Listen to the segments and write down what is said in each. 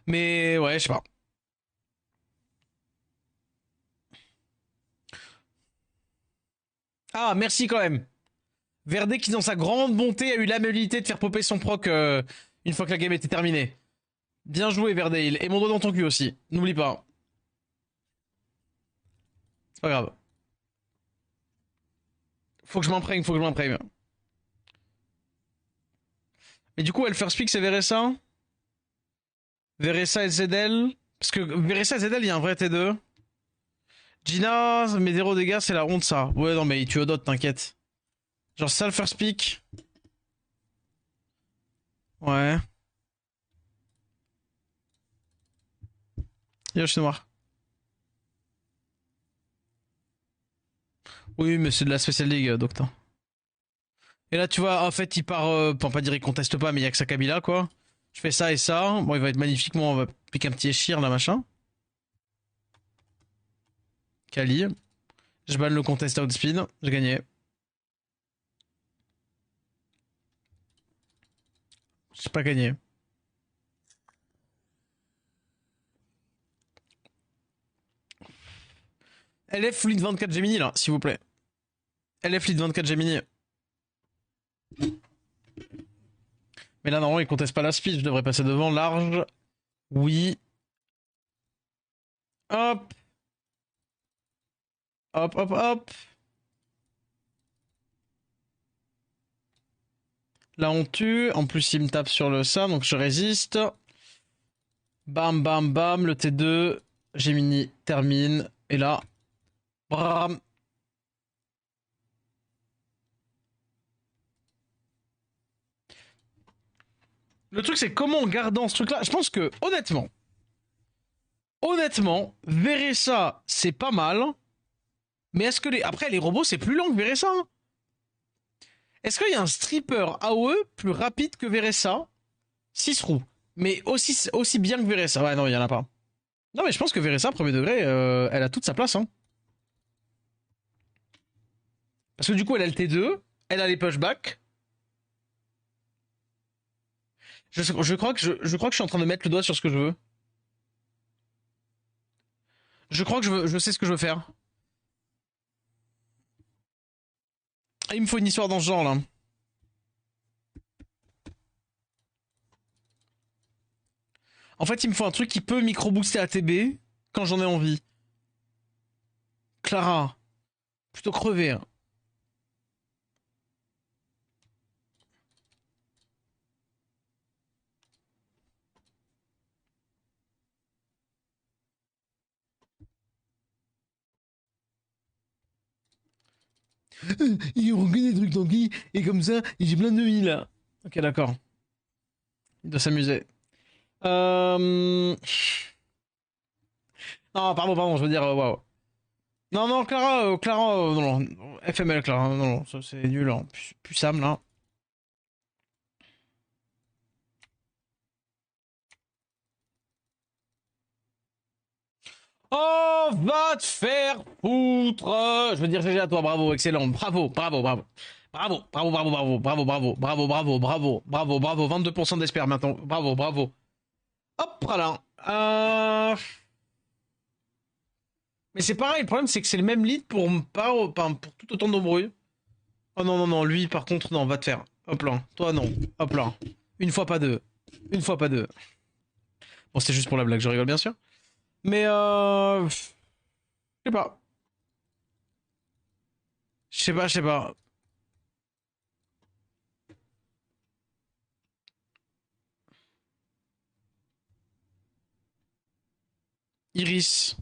Mais ouais, je sais pas. Ah, merci quand même. Verde qui, dans sa grande bonté, a eu l'amabilité de faire popper son proc une fois que la game était terminée. Bien joué, Verdeil. Et mon doigt dans ton cul aussi. N'oublie pas. C'est pas grave. Faut que je m'imprègne, faut que je m'imprègne. Et du coup, Elfer Speak, c'est Veressa. Veressa et Zedel. Parce que Veressa et Zedel, il y a un vrai T2. Gina, mes 0 dégâts, c'est la honte, ça. Ouais, non, mais tu odotes, t'inquiète. Genre, ça, le first pick. Ouais. Yo, je suis noir. Oui, mais c'est de la Special League, Docteur. Et là, tu vois, en fait, il part. Pour pas dire il conteste pas, mais il y a que sa Kabila, quoi. Je fais ça et ça. Bon, il va être magnifique. Moi, on va piquer un petit Eshir, là, machin. Kali. Je banne le contest outspeed. J'ai gagné. J'ai pas gagné. LF Lead 24 Gemini, là, s'il vous plaît. LF Lead 24 Gemini. Mais là, normalement, il conteste pas la speed. Je devrais passer devant. Large. Oui. Hop. Hop, hop, hop. Là, on tue. En plus, il me tape sur le ça, donc je résiste. Bam, bam, bam. Le T2. Gemini termine. Et là. Bram. Le truc, c'est comment on garde dans ce truc-là. Je pense que, honnêtement, Veressa, c'est pas mal. Mais est-ce que les. Après, les robots, c'est plus long que Veressa. Hein. Est-ce qu'il y a un stripper AOE plus rapide que Veressa 6 roues. Mais aussi bien que Veressa. Ouais, non, il y en a pas. Non, mais je pense que Veressa, premier degré, elle a toute sa place. Hein. Parce que du coup, elle a le T2, elle a les pushbacks. Je crois que je suis en train de mettre le doigt sur ce que je veux. Je crois que je sais ce que je veux faire. Ah, il me faut une histoire dans ce genre là. En fait, il me faut un truc qui peut micro-booster ATB quand j'en ai envie. Clara, plutôt crever. Hein. Il reconnaît des trucs tanky et comme ça, j'ai plein de vie là. Ok, d'accord. Il doit s'amuser. Euh... Non, pardon, je veux dire, waouh. Non, non, Clara, non, non, FML, Clara, non, non, ça c'est nul, hein. Plus Sam, là. Oh, va te faire foutre! Je veux dire GG à toi, bravo, excellent, bravo, bravo, bravo. Bravo, bravo, bravo, bravo, bravo, bravo, bravo, bravo, bravo, bravo, bravo, 22% d'espère maintenant, bravo, bravo. Hop, là. Mais c'est pareil, le problème c'est que c'est le même lead pour tout autant d'embrouilles. Oh non, non, non, lui par contre, non, va te faire. Hop là, toi non, hop là. Une fois pas deux. Une fois pas deux. Bon, c'était juste pour la blague, je rigole bien sûr. Mais je sais pas. Je sais pas, je sais pas. Iris.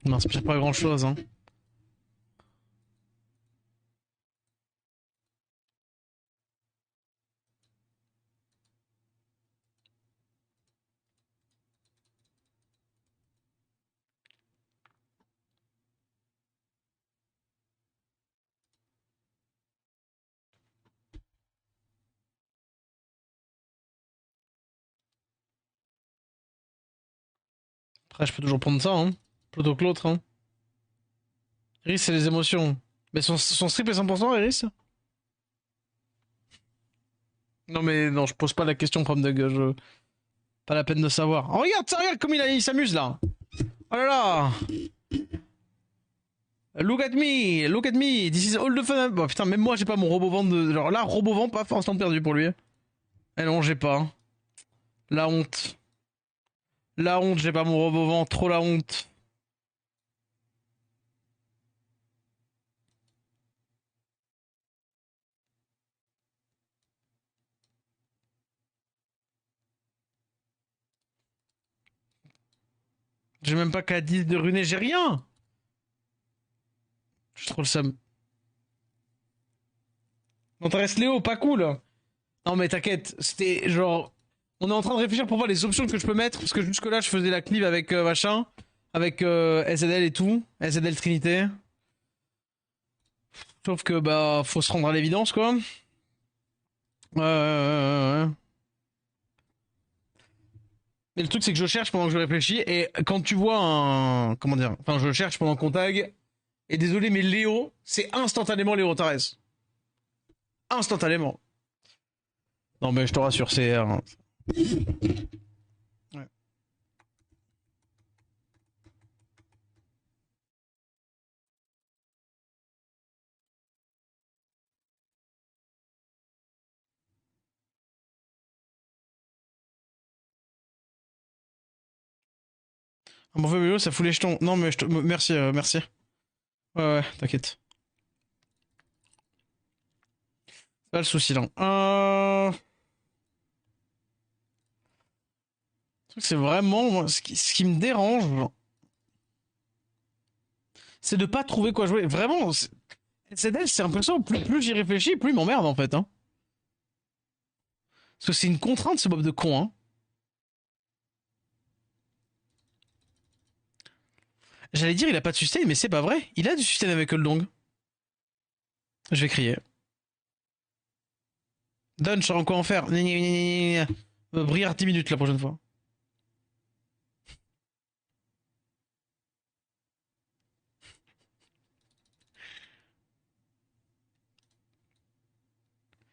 Il m'inspire pas grand chose, hein. Après, je peux toujours prendre ça, hein. Plutôt que l'autre, hein. Iris, c'est les émotions. Mais son strip est 100%, Iris? Non, mais non, je pose pas la question, Prom Dog. Pas la peine de savoir. Oh, regarde, ça, regarde comme il s'amuse là. Oh là là. Look at me, this is all the fun. Bon, putain, même moi, j'ai pas mon robot-vent de. Genre là, robot-vent, pas instant perdu pour lui. Eh non, j'ai pas. La honte. La honte, j'ai pas mon robot-vent, trop la honte. J'ai même pas qu'à 10 de runer, j'ai rien. Je suis trop le seum. Non, t'en restes Léo, pas cool. Non, mais t'inquiète, c'était genre. On est en train de réfléchir pour voir les options que je peux mettre, parce que jusque-là, je faisais la cleave avec machin, avec SZL et tout, SZL Trinité. Sauf que, bah, faut se rendre à l'évidence, quoi. Ouais. Mais le truc, c'est que je cherche pendant que je réfléchis, et quand tu vois un. Comment dire? Enfin, je cherche pendant qu'on tag, et désolé, mais Léo, c'est instantanément Léo Tarès. Instantanément. Non, mais je te rassure, c'est. Ouais. Un mauvais vélo, ça fout les jetons. Non, mais merci, merci. Ouais, t'inquiète. Pas le souci, là. C'est vraiment, moi, ce qui me dérange, c'est de pas trouver quoi jouer. Vraiment, SNL, c'est l'impression, plus j'y réfléchis, plus il m'emmerde, en fait. Hein. Parce que c'est une contrainte, ce mob de con. Hein. J'allais dire, il a pas de sustain, mais c'est pas vrai. Il a du sustain avec Oldong. Je vais crier. Don, je saurais quoi en faire. Briard 10 minutes la prochaine fois.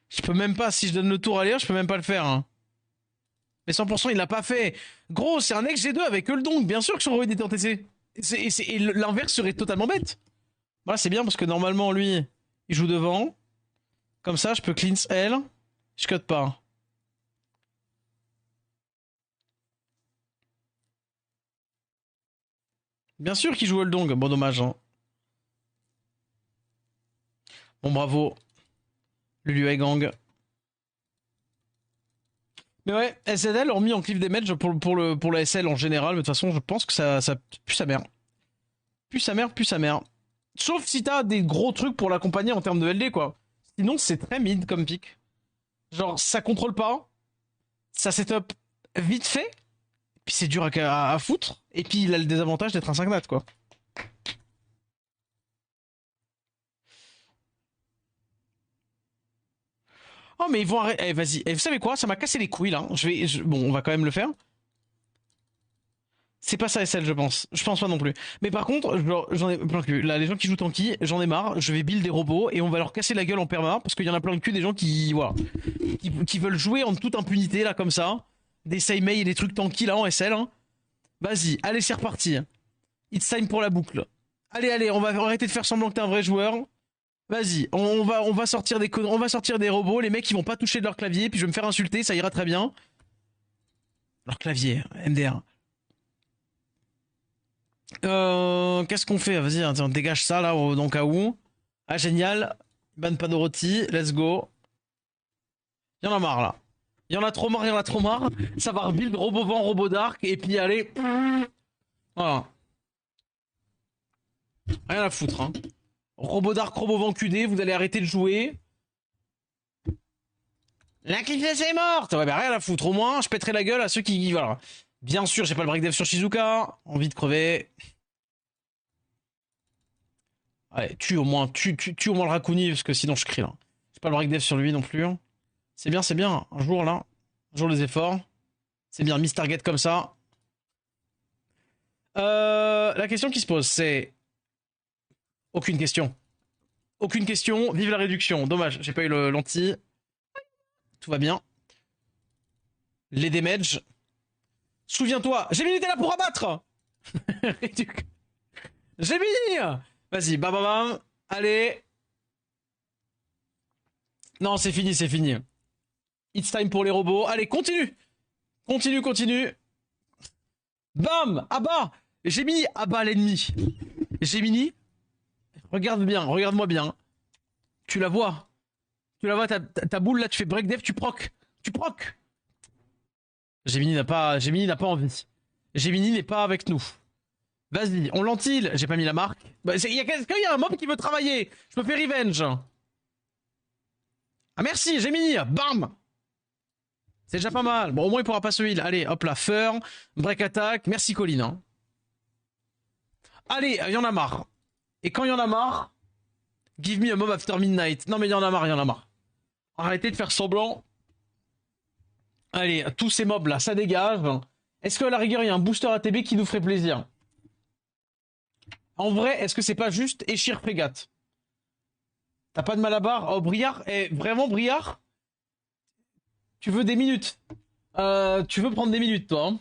Je peux même pas, si je donne le tour à lire, je peux même pas le faire. Hein. Mais 100%, il l'a pas fait. Gros, c'est un ex G2 avec Oldong. Bien sûr que son roid était en TC. Et l'inverse serait totalement bête. Voilà, c'est bien parce que normalement, lui, il joue devant. Comme ça, je peux cleanse L. Je cut pas. Bien sûr qu'il joue Oldong. Bon, dommage. Hein. Bon, bravo. Lulu et Gang. Mais ouais, SNL ont mis en cliff damage pour la SL en général. Mais de toute façon, je pense que ça pue sa mère. Pue sa mère, pue sa mère. Sauf si t'as des gros trucs pour l'accompagner en termes de LD, quoi. Sinon, c'est très mid comme pick. Genre, ça contrôle pas. Ça setup vite fait. Puis c'est dur à foutre. Et puis il a le désavantage d'être un 5 nat, quoi. Oh, mais ils vont arrêter. Eh, vas-y. Eh, vous savez quoi? Ça m'a cassé les couilles, là. Bon, on va quand même le faire. C'est pas ça SL, je pense. Je pense pas non plus. Mais par contre, j'en ai plein de cul. Là, les gens qui jouent tanky, j'en ai marre. Je vais build des robots et on va leur casser la gueule en perma parce qu'il y en a plein de cul des gens qui, voilà, qui veulent jouer en toute impunité là comme ça. Des Seimei et des trucs tanky là en SL. Hein. Vas-y, allez, c'est reparti. It's time pour la boucle. Allez, on va arrêter de faire semblant que t'es un vrai joueur. Vas-y, on va sortir on va sortir des robots. Les mecs, ils vont pas toucher de leur clavier. Puis je vais me faire insulter, ça ira très bien. Leur clavier, MDR. Qu'est-ce qu'on fait? Vas-y, on dégage ça là, donc à où? Ah, génial. Ban Panorotti, let's go. Y'en a marre là. Y'en a trop marre, y'en a trop marre. Ça va rebuild Robo Vent, Robo Dark, et puis allez. Voilà. Rien à foutre, hein. Robo Dark, Robo Vent QD, vous allez arrêter de jouer. La cliffness est morte! Ouais, bah rien à foutre. Au moins, je pèterai la gueule à ceux qui. Voilà. Bien sûr, j'ai pas le break dev sur Shizuka. Envie de crever. Ouais, tue au moins, tue au moins le Rakuni, parce que sinon je crie là. J'ai pas le break dev sur lui non plus. C'est bien, c'est bien. Un jour là. Un jour les efforts. C'est bien, miss target comme ça. La question qui se pose, c'est... Aucune question. Aucune question, vive la réduction. Dommage, j'ai pas eu le lentille. Tout va bien. Les damages. Souviens-toi, j'ai mis était là pour abattre. J'ai mis. Vas-y, bam bam bam. Allez. Non, c'est fini, c'est fini. It's time pour les robots. Allez, continue. Continue, continue. Bam. Abat. J'ai mis abat l'ennemi. J'ai mis. Regarde bien, regarde-moi bien. Tu la vois. Tu la vois, ta boule là, tu fais break dev, tu proc. Tu proc. Gemini n'a pas envie. Gemini n'est pas avec nous. Vas-y, on lentille. J'ai pas mis la marque. Bah, est-ce qu'il y a un mob qui veut travailler? Je me fais revenge. Ah merci, Gemini. Bam. C'est déjà pas mal. Bon, au moins il pourra pas se heal. Allez, hop là, Fur, break attack. Merci Colline. Hein. Allez, il y en a marre. Et quand il y en a marre, give me a mob after midnight. Non mais il y en a marre, il y en a marre. Arrêtez de faire semblant. Allez, tous ces mobs là, ça dégage. Est-ce que à la rigueur, il y a un booster ATB qui nous ferait plaisir? En vrai, est-ce que c'est pas juste Échir Frégate? T'as pas de malabar? Oh, Briard? Eh, vraiment, Briard? Tu veux des minutes? Tu veux prendre des minutes, toi? Hein.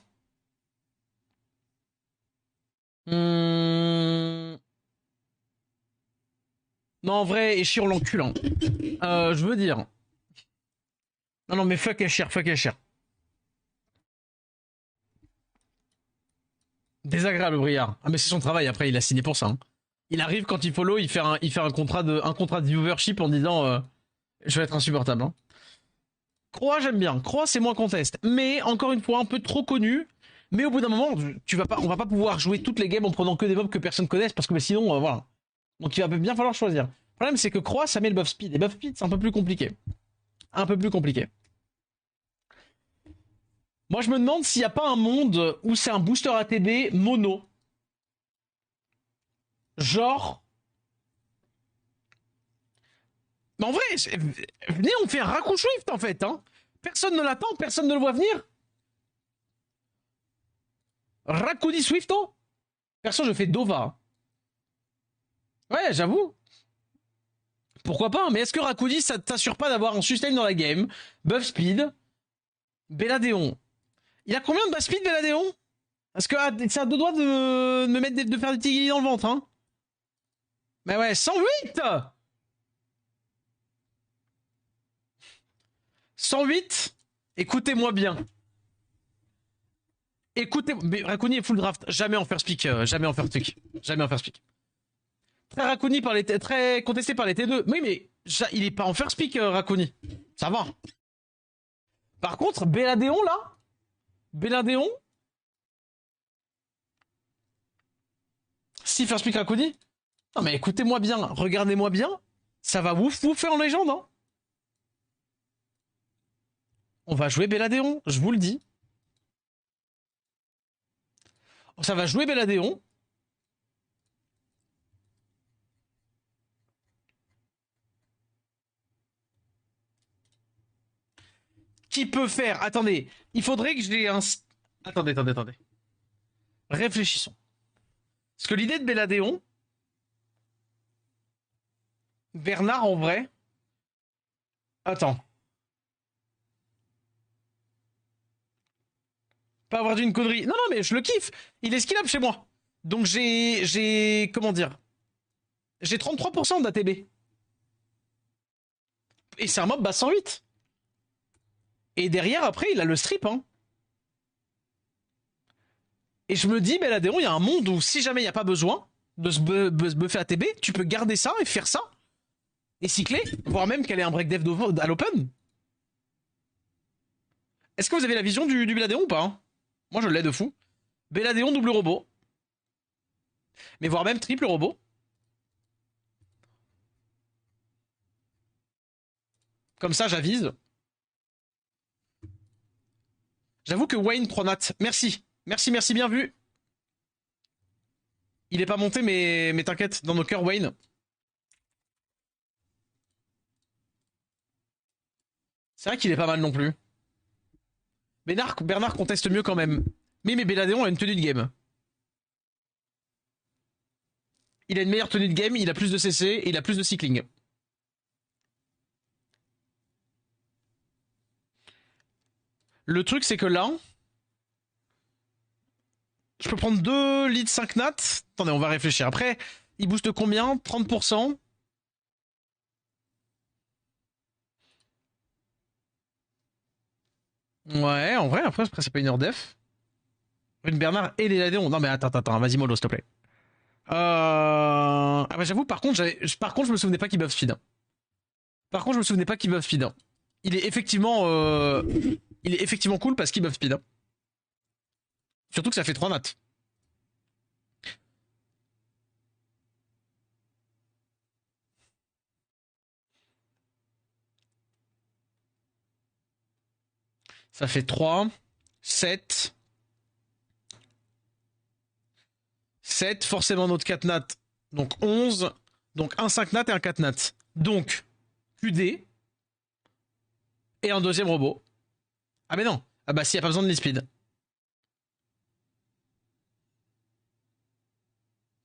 Non, en vrai, Échir l'encule. Hein. Je veux dire. Non, non, mais fuck Échir, fuck Échir. Désagréable, Briard. Ah, mais c'est son travail, après, il a signé pour ça. Hein. Il arrive quand il follow, il fait un contrat de viewership en disant je vais être insupportable. Hein. Croix, j'aime bien. Croix, c'est moins conteste. Mais, encore une fois, un peu trop connu. Mais au bout d'un moment, on va pas pouvoir jouer toutes les games en prenant que des mobs que personne connaisse parce que sinon, voilà. Donc il va bien falloir choisir. Le problème, c'est que Croix, ça met le buff speed. Et buff speed, c'est un peu plus compliqué. Un peu plus compliqué. Moi, je me demande s'il n'y a pas un monde où c'est un booster ATB mono. Genre. Mais en vrai, venez, on fait un Raku Swift en fait. Hein. Personne ne l'attend, personne ne le voit venir. Rakuni Swifto. Perso, je fais Dova. Ouais, j'avoue. Pourquoi pas, mais est-ce que Rakuni, ça t'assure pas d'avoir un sustain dans la game? Buff speed. Belladeon. Il a combien de buff speed, Belladeon? Parce que c'est à deux doigts de faire des tigris dans le ventre, hein. Mais ouais, 108 108. Écoutez-moi bien. Écoutez, mais Rakuni est full draft. Jamais en faire speak, jamais en faire speak. Jamais en faire speak. Très Rakuni par les très contesté par les T2. Oui, mais il est pas en first pick, Rakuni. Ça va. Par contre, Belladeon là, Belladeon, si first pick Rakuni. Non mais écoutez-moi bien, regardez-moi bien, ça va ouf faire en légende. Hein. On va jouer Belladeon, je vous le dis. Ça va jouer Belladeon. Qui peut faire? Attendez, il faudrait que j'ai un. Attendez. Réfléchissons. Parce que l'idée de Belladeon, Bernard en vrai. Attends. Pas avoir dit une connerie. Non, non, mais je le kiffe. Il est skillable chez moi. Donc j'ai. Comment dire? J'ai 33% d'ATB. Et c'est un mob bas 108. Et derrière, après, il a le strip. Hein. Et je me dis, Belladeon, il y a un monde où si jamais il n'y a pas besoin de se buffer ATB, tu peux garder ça et faire ça. Et cycler. Voire même qu'elle ait un break dev à l'open. Est-ce que vous avez la vision du Belladeon ou pas hein? Moi, je l'ai de fou. Belladeon double robot. Mais voire même triple robot. Comme ça, j'avise. J'avoue que Wayne 3 nat. Merci. Merci, bien vu. Il est pas monté, mais t'inquiète, dans nos cœurs, Wayne. C'est vrai qu'il est pas mal non plus. Bernard conteste mieux quand même. Mais Belladeon a une tenue de game. Il a une meilleure tenue de game, il a plus de CC et il a plus de cycling. Le truc, c'est que là, je peux prendre 2 leads 5 nat. Attendez, on va réfléchir. Après, il booste combien? 30%. Ouais, en vrai, après, c'est pas une heure def. Une Bernard et les Ladéons. Non, mais attends, vas-y, mollo, s'il te plaît. Ah bah j'avoue, par contre, je me souvenais pas qu'il buff speed. Par contre, je me souvenais pas qu'il buff speed. Il est effectivement, il est effectivement cool parce qu'il buff speed. Surtout que ça fait 3 nats. Ça fait 3, 7, 7, forcément notre 4 nat. Donc 11, donc un 5 nat et un 4 nat. Donc QD et un deuxième robot. Ah mais non. Ah bah si, y a pas besoin de speed.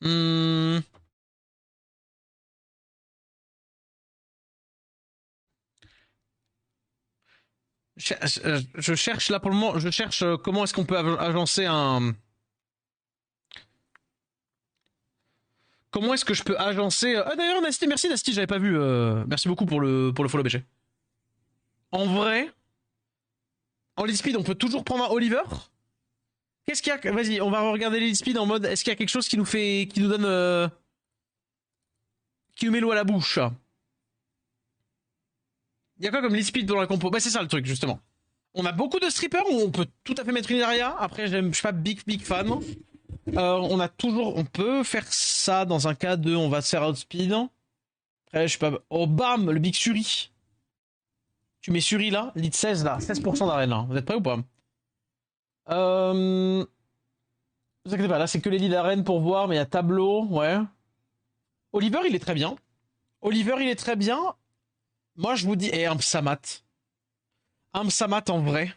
Hmm. Je cherche là pour le moment, je cherche comment est-ce qu'on peut agencer un... Comment est-ce que je peux agencer... Ah d'ailleurs Nasty, merci Nasty, j'avais pas vu. Merci beaucoup pour le follow BG. En vrai, en lead speed, on peut toujours prendre un Oliver. Qu'est-ce qu'il y a? Vas-y, on va regarder les lead speed en mode est-ce qu'il y a quelque chose qui nous fait... qui nous donne... qui nous met l'eau à la bouche. Il y a quoi comme lead speed dans la compo? Bah c'est ça le truc justement. On a beaucoup de strippers où on peut tout à fait mettre une Illaria. Après, je suis pas big fan. On a toujours, on peut faire ça dans un cas de, on va se faire outspeed. Après, je suis pas. Oh bam, le big Suri. Tu mets Suri là, lead 16 là, 16% d'arène là. Vous êtes prêts ou pas? Vous inquiétez pas, là c'est que les leads d'arène pour voir, mais il y a tableau, ouais. Oliver il est très bien. Oliver il est très bien. Moi je vous dis, et un Psamat. Un Psamat en vrai.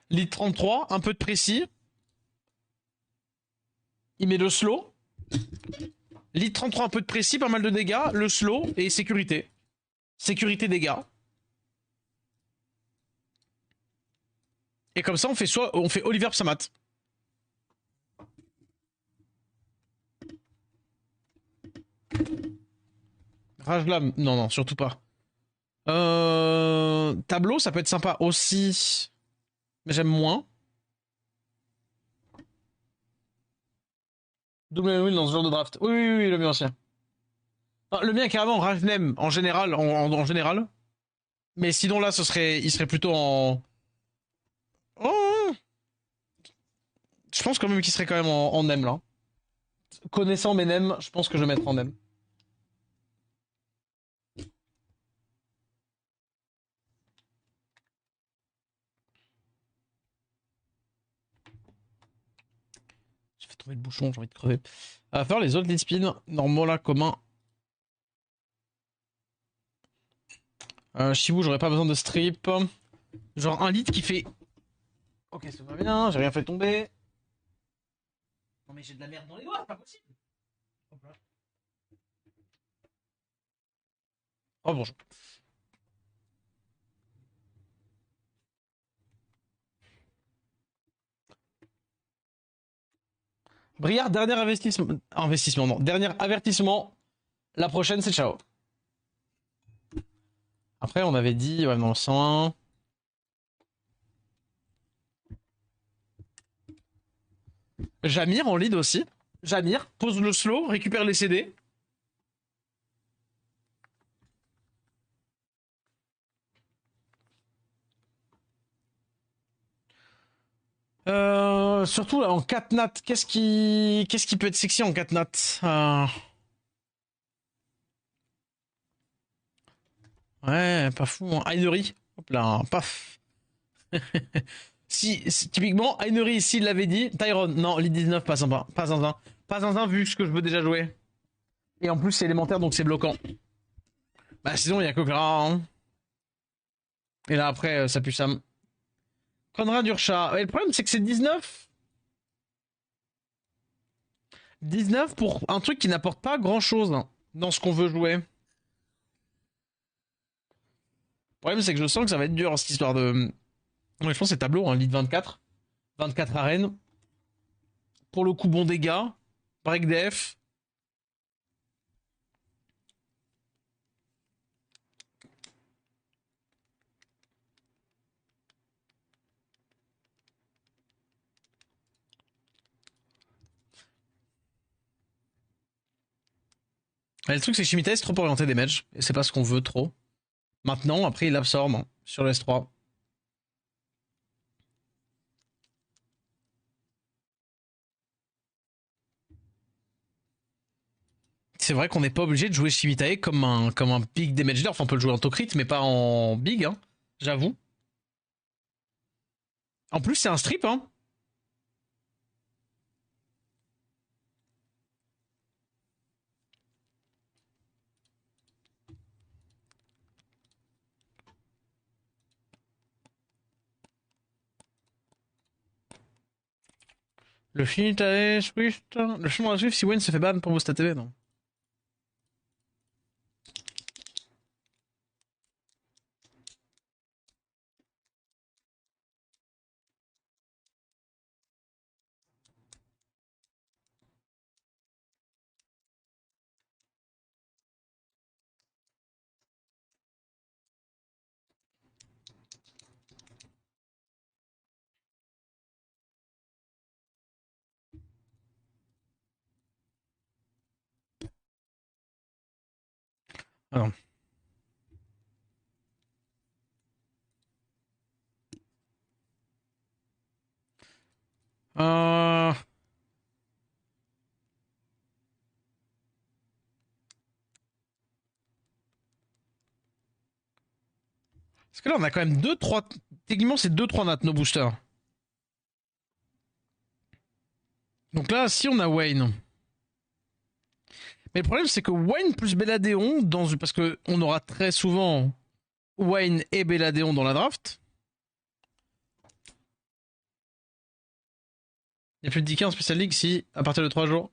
Lead 33, un peu de précis. Il met le slow. Lead 33, un peu de précis, pas mal de dégâts. Le slow et sécurité. Sécurité dégâts. Et comme ça, on fait Oliver Psamat. Rajlam, non, surtout pas. Tableau, ça peut être sympa aussi. Mais j'aime moins. Double win dans ce genre de draft. Oui, le mien aussi. Ah, le mien, carrément, Rajnem, en général, en général. Mais sinon, là, il serait plutôt en... Oh, je pense quand même qu'il serait quand même en NEM, là. Connaissant mes NEM, je pense que je vais mettre en NEM. J'ai fait tomber le bouchon, j'ai envie de crever. À faire les autres lead speed, normaux là, commun. Shibu, j'aurais pas besoin de strip. Genre un lead qui fait... Ok, ça va bien, j'ai rien fait tomber. Non mais j'ai de la merde dans les doigts, c'est pas possible. Oh bonjour. Briard, dernier investissement. Investissement, non. Dernier avertissement. La prochaine, c'est ciao. Après, on avait dit, ouais, non, 101. Jamir en lead aussi. Jamir, pose le slow, récupère les CD. Surtout là, en 4 nat, qu'est-ce qui peut être sexy en 4 nat Ouais, pas fou. Hein. Heinery. Hop là, paf. Typiquement, Heinery, s'il l'avait dit, Tyron, non, lead 19, pas sympa. Pas zinzin. Pas zinzin vu ce que je veux déjà jouer. Et en plus, c'est élémentaire, donc c'est bloquant. Bah sinon, il y a Kokra. Hein. Et là, après, ça pue Sam. Conrad Urcha. Et le problème, c'est que c'est 19. 19 pour un truc qui n'apporte pas grand chose dans ce qu'on veut jouer. Le problème, c'est que je sens que ça va être dur cette histoire de. Ouais, je pense que c'est tableau, hein, lead 24. 24 arènes. Pour le coup, bon dégâts. Break def. Et le truc, c'est que Shimita est trop orienté damage. Et c'est pas ce qu'on veut trop. Maintenant, après, il absorbe hein, sur le S3. C'est vrai qu'on n'est pas obligé de jouer Shimitae comme un big damage dealer. Enfin, on peut le jouer en Tokrit, mais pas en big, hein, j'avoue. En plus, c'est un strip, hein. Le Shimitae Swift. Le chemin Swift, si Wayne se fait ban pour vos stats TV, non. Ah non. Euh... Parce que là, on a quand même 2-3. Techniquement, c'est 2-3 nat nos boosters. Donc là, si on a Wayne. Mais le problème, c'est que Wayne plus Belladéon, parce qu'on aura très souvent Wayne et Belladéon dans la draft. Il n'y a plus de DK en Special League si, à partir de 3 jours.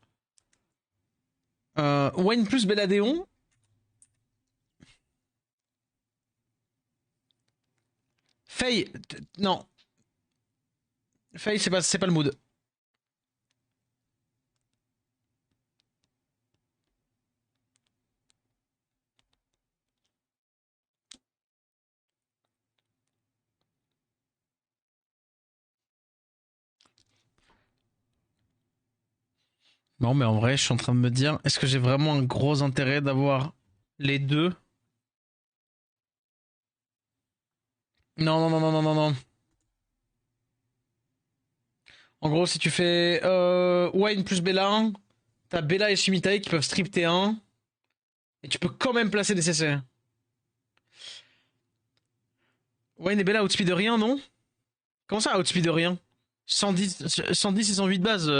Wayne plus Belladéon. Faye. Non. Faye, c'est pas le mood. Non, mais en vrai, je suis en train de me dire, est-ce que j'ai vraiment un gros intérêt d'avoir les deux? Non, non, non, non, non, non, non. En gros, si tu fais Wayne plus Bella, t'as Bella et Shimitae qui peuvent strip T1. Et tu peux quand même placer des CC. Wayne et Bella outspeed de rien, non? Comment ça, outspeed de rien? 110 et 108 de base,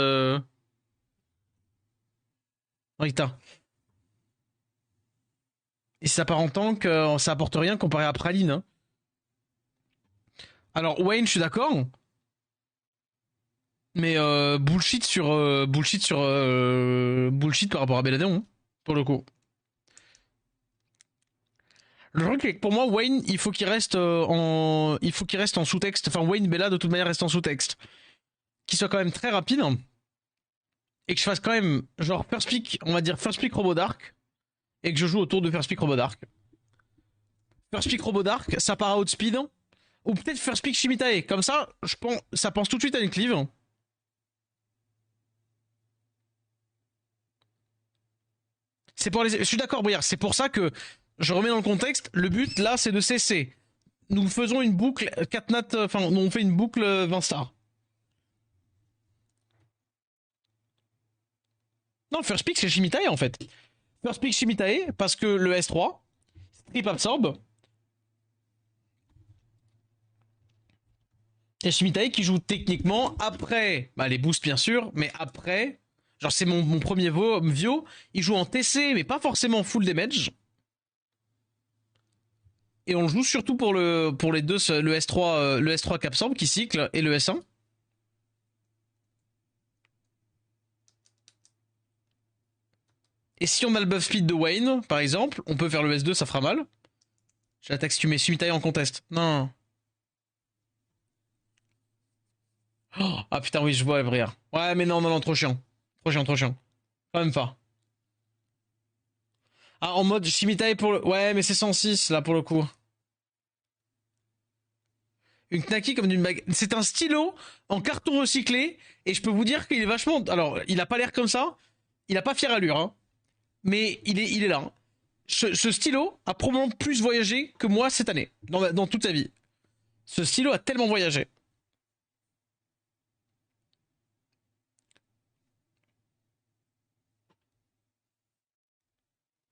Rita. Et ça part en tank, ça apporte rien comparé à Praline. Hein. Alors, Wayne, je suis d'accord. Mais bullshit par rapport à Belladéon, hein, pour le coup. Le truc c'est que pour moi, Wayne, il faut qu'il reste en sous-texte. Enfin, Wayne Bella de toute manière reste en sous-texte. Qu'il soit quand même très rapide hein, et que je fasse quand même genre first pick, on va dire first pick Robo Dark et que je joue autour de first pick Robo Dark. First pick Robo Dark, ça part à outspeed ou peut-être first pick Shimitae. Comme ça, ça pense tout de suite à une cleave. C'est pour les. Je suis d'accord, Briard. C'est pour ça que je remets dans le contexte. Le but là, c'est de cesser. Nous faisons une boucle 4 nat. Enfin, on fait une boucle 20 stars. Non, first pick c'est Shimitae en fait. First pick Shimitae parce que le S3 strip absorbe. Et Shimitae qui joue techniquement après bah, les boosts bien sûr, mais après. Genre c'est mon premier Vio. Il joue en TC mais pas forcément full damage. Et on le joue surtout pour les deux, le S3 qui absorbe, qui cycle, et le S1. Et si on a le buff speed de Wayne, par exemple, on peut faire le S2, ça fera mal. J'attaque si tu mets Sumitai en contest. Non. Oh, ah putain, oui, je vois Evrir. Ouais, mais non, non, non, trop chiant. Trop chiant, trop chiant. Quand même pas. Ah, en mode Shimitai pour le... Ouais, mais c'est 106 là pour le coup. Une Knaki comme d'une bague. C'est un stylo en carton recyclé et je peux vous dire qu'il est vachement... Alors, il a pas l'air comme ça. Il a pas fière allure, hein. Mais il est là. Hein. Ce stylo a probablement plus voyagé que moi cette année, dans toute sa vie. Ce stylo a tellement voyagé.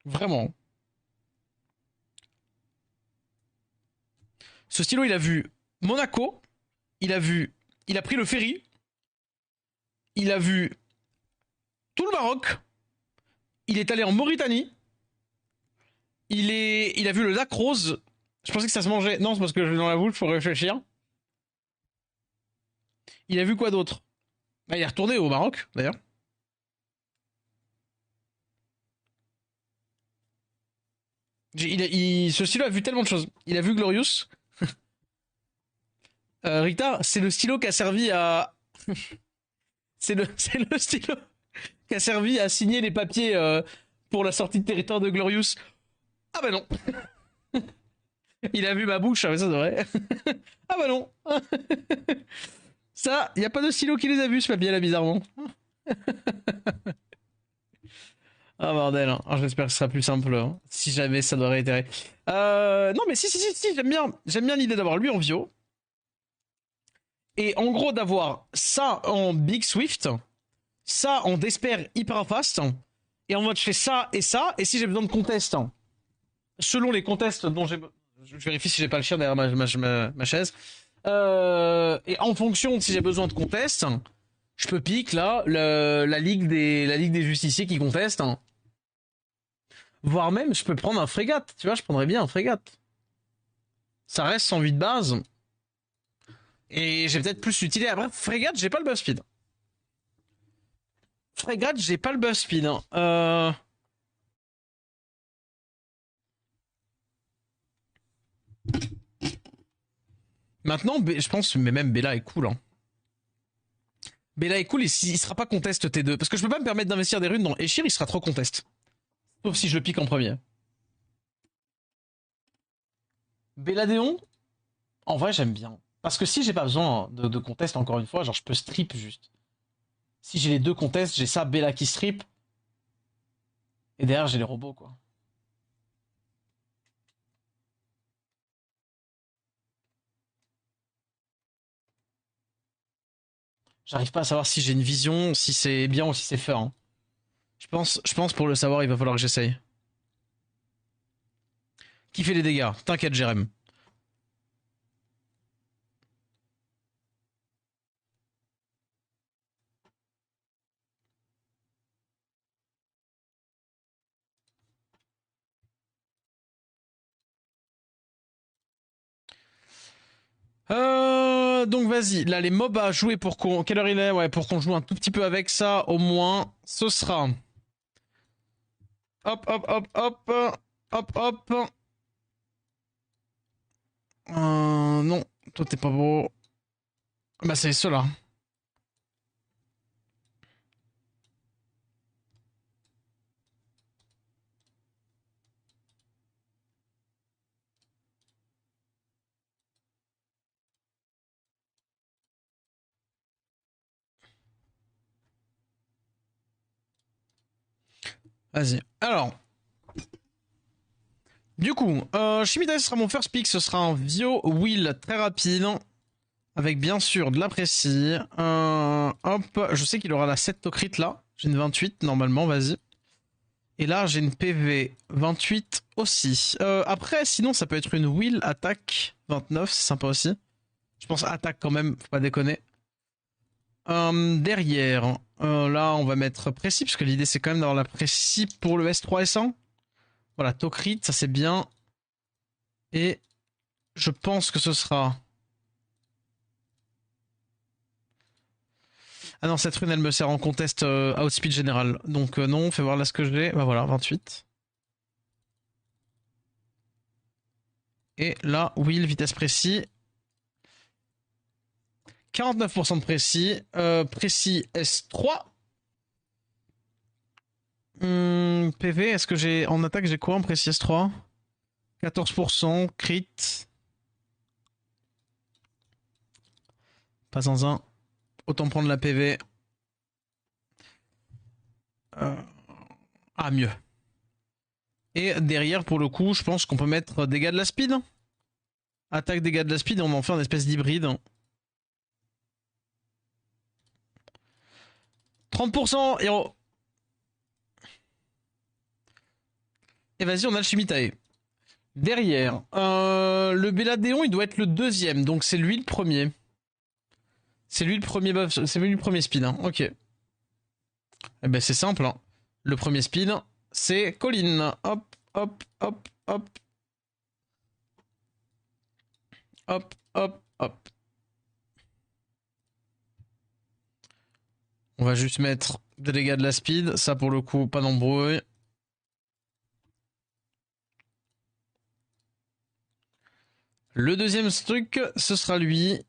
Vraiment. Ce stylo, il a vu Monaco, il a vu... Il a pris le ferry, il a vu tout le Maroc, il est allé en Mauritanie, il a vu le lac Rose. Je pensais que ça se mangeait. Non, c'est parce que je vais dans la bouche, faut réfléchir. Il a vu quoi d'autre? Ah, il est retourné au Maroc, d'ailleurs. Ce stylo a vu tellement de choses. Il a vu Glorious. Rita, c'est le stylo qui a servi à... c'est le stylo qui a servi à signer les papiers pour la sortie de territoire de Glorious. Ah bah non. Il a vu ma bouche, mais ça devrait. Ah bah non. Ça, y a pas de stylo qui les a vus, ce papier là, bizarrement. Ah bordel, hein. Alors, j'espère que ce sera plus simple, hein. Si jamais ça doit réitérer. Non mais si, j'aime bien l'idée d'avoir lui en Vio. Et en gros d'avoir ça en Big Swift, ça en Despair hyper fast, et en mode je fais ça, et si j'ai besoin de contest, selon les contests dont j'ai... Je vérifie si j'ai pas le chien derrière ma chaise. Et en fonction de si j'ai besoin de contest, je peux pique là la ligue des justiciers qui contestent. Voire même, je peux prendre un frégate. Tu vois, je prendrais bien un frégate. Ça reste 108 de base. Et j'ai peut-être plus l'utilité. Après, frégate, j'ai pas le buff speed. Frégate, j'ai pas le buff speed. Hein. Maintenant, je pense, mais même Bella est cool. Hein. Bella est cool et il sera pas contest T2. Parce que je peux pas me permettre d'investir des runes dans Eshir, il sera trop contest. Sauf si je le pique en premier. Belladéon, en vrai, j'aime bien. Parce que si j'ai pas besoin de contest, encore une fois, genre je peux strip juste. Si j'ai les deux contests, j'ai ça, Bella qui strip. Et derrière, j'ai les robots, quoi. J'arrive pas à savoir si j'ai une vision, si c'est bien ou si c'est fort. Hein. Je pense pour le savoir, il va falloir que j'essaye. Qui fait les dégâts? T'inquiète, Jérém. Donc vas-y, là les mobs à jouer pour qu'on... Quelle heure il est? Ouais, pour qu'on joue un tout petit peu avec ça, au moins, ce sera... Hop, hop, hop, hop, hop, hop. Non, toi t'es pas beau. Bah c'est ceux-là. Vas-y. Alors, du coup, Shimitai sera mon first pick, ce sera un Vio Will très rapide. Avec bien sûr de la précis. Hop, je sais qu'il aura la 7 au crit là. J'ai une 28 normalement, vas-y. Et là, j'ai une PV 28 aussi. Après, sinon, ça peut être une Will attaque 29, c'est sympa aussi. Je pense attaque quand même, faut pas déconner. Derrière, là, on va mettre précis, parce que l'idée c'est quand même d'avoir la précis pour le S3 S1. Voilà, Tokrit, ça c'est bien. Et je pense que ce sera... Ah non, cette rune, elle me sert en contest outspeed général. Donc non, fais voir là ce que j'ai. Bah voilà, 28. Et là, Will, vitesse précis. 49% de précis. Précis S3. PV, est-ce que j'ai... En attaque, j'ai quoi en précis S3? 14%, crit. Pas en un. Autant prendre la PV. Ah, mieux. Et derrière, pour le coup, je pense qu'on peut mettre dégâts de la speed. Attaque, dégâts de la speed, et on en fait un espèce d'hybride. 30% héros. Et vas-y, on a le Shimitae. Derrière, le Belladéon, il doit être le deuxième, donc c'est lui le premier. C'est lui le premier buff, c'est lui le premier speed, hein. Ok. Eh ben c'est simple, hein. Le premier speed, c'est Colin. Hop, hop, hop, hop. Hop, hop, hop. On va juste mettre des dégâts de la speed, ça pour le coup, pas nombreux. Le deuxième truc, ce sera lui.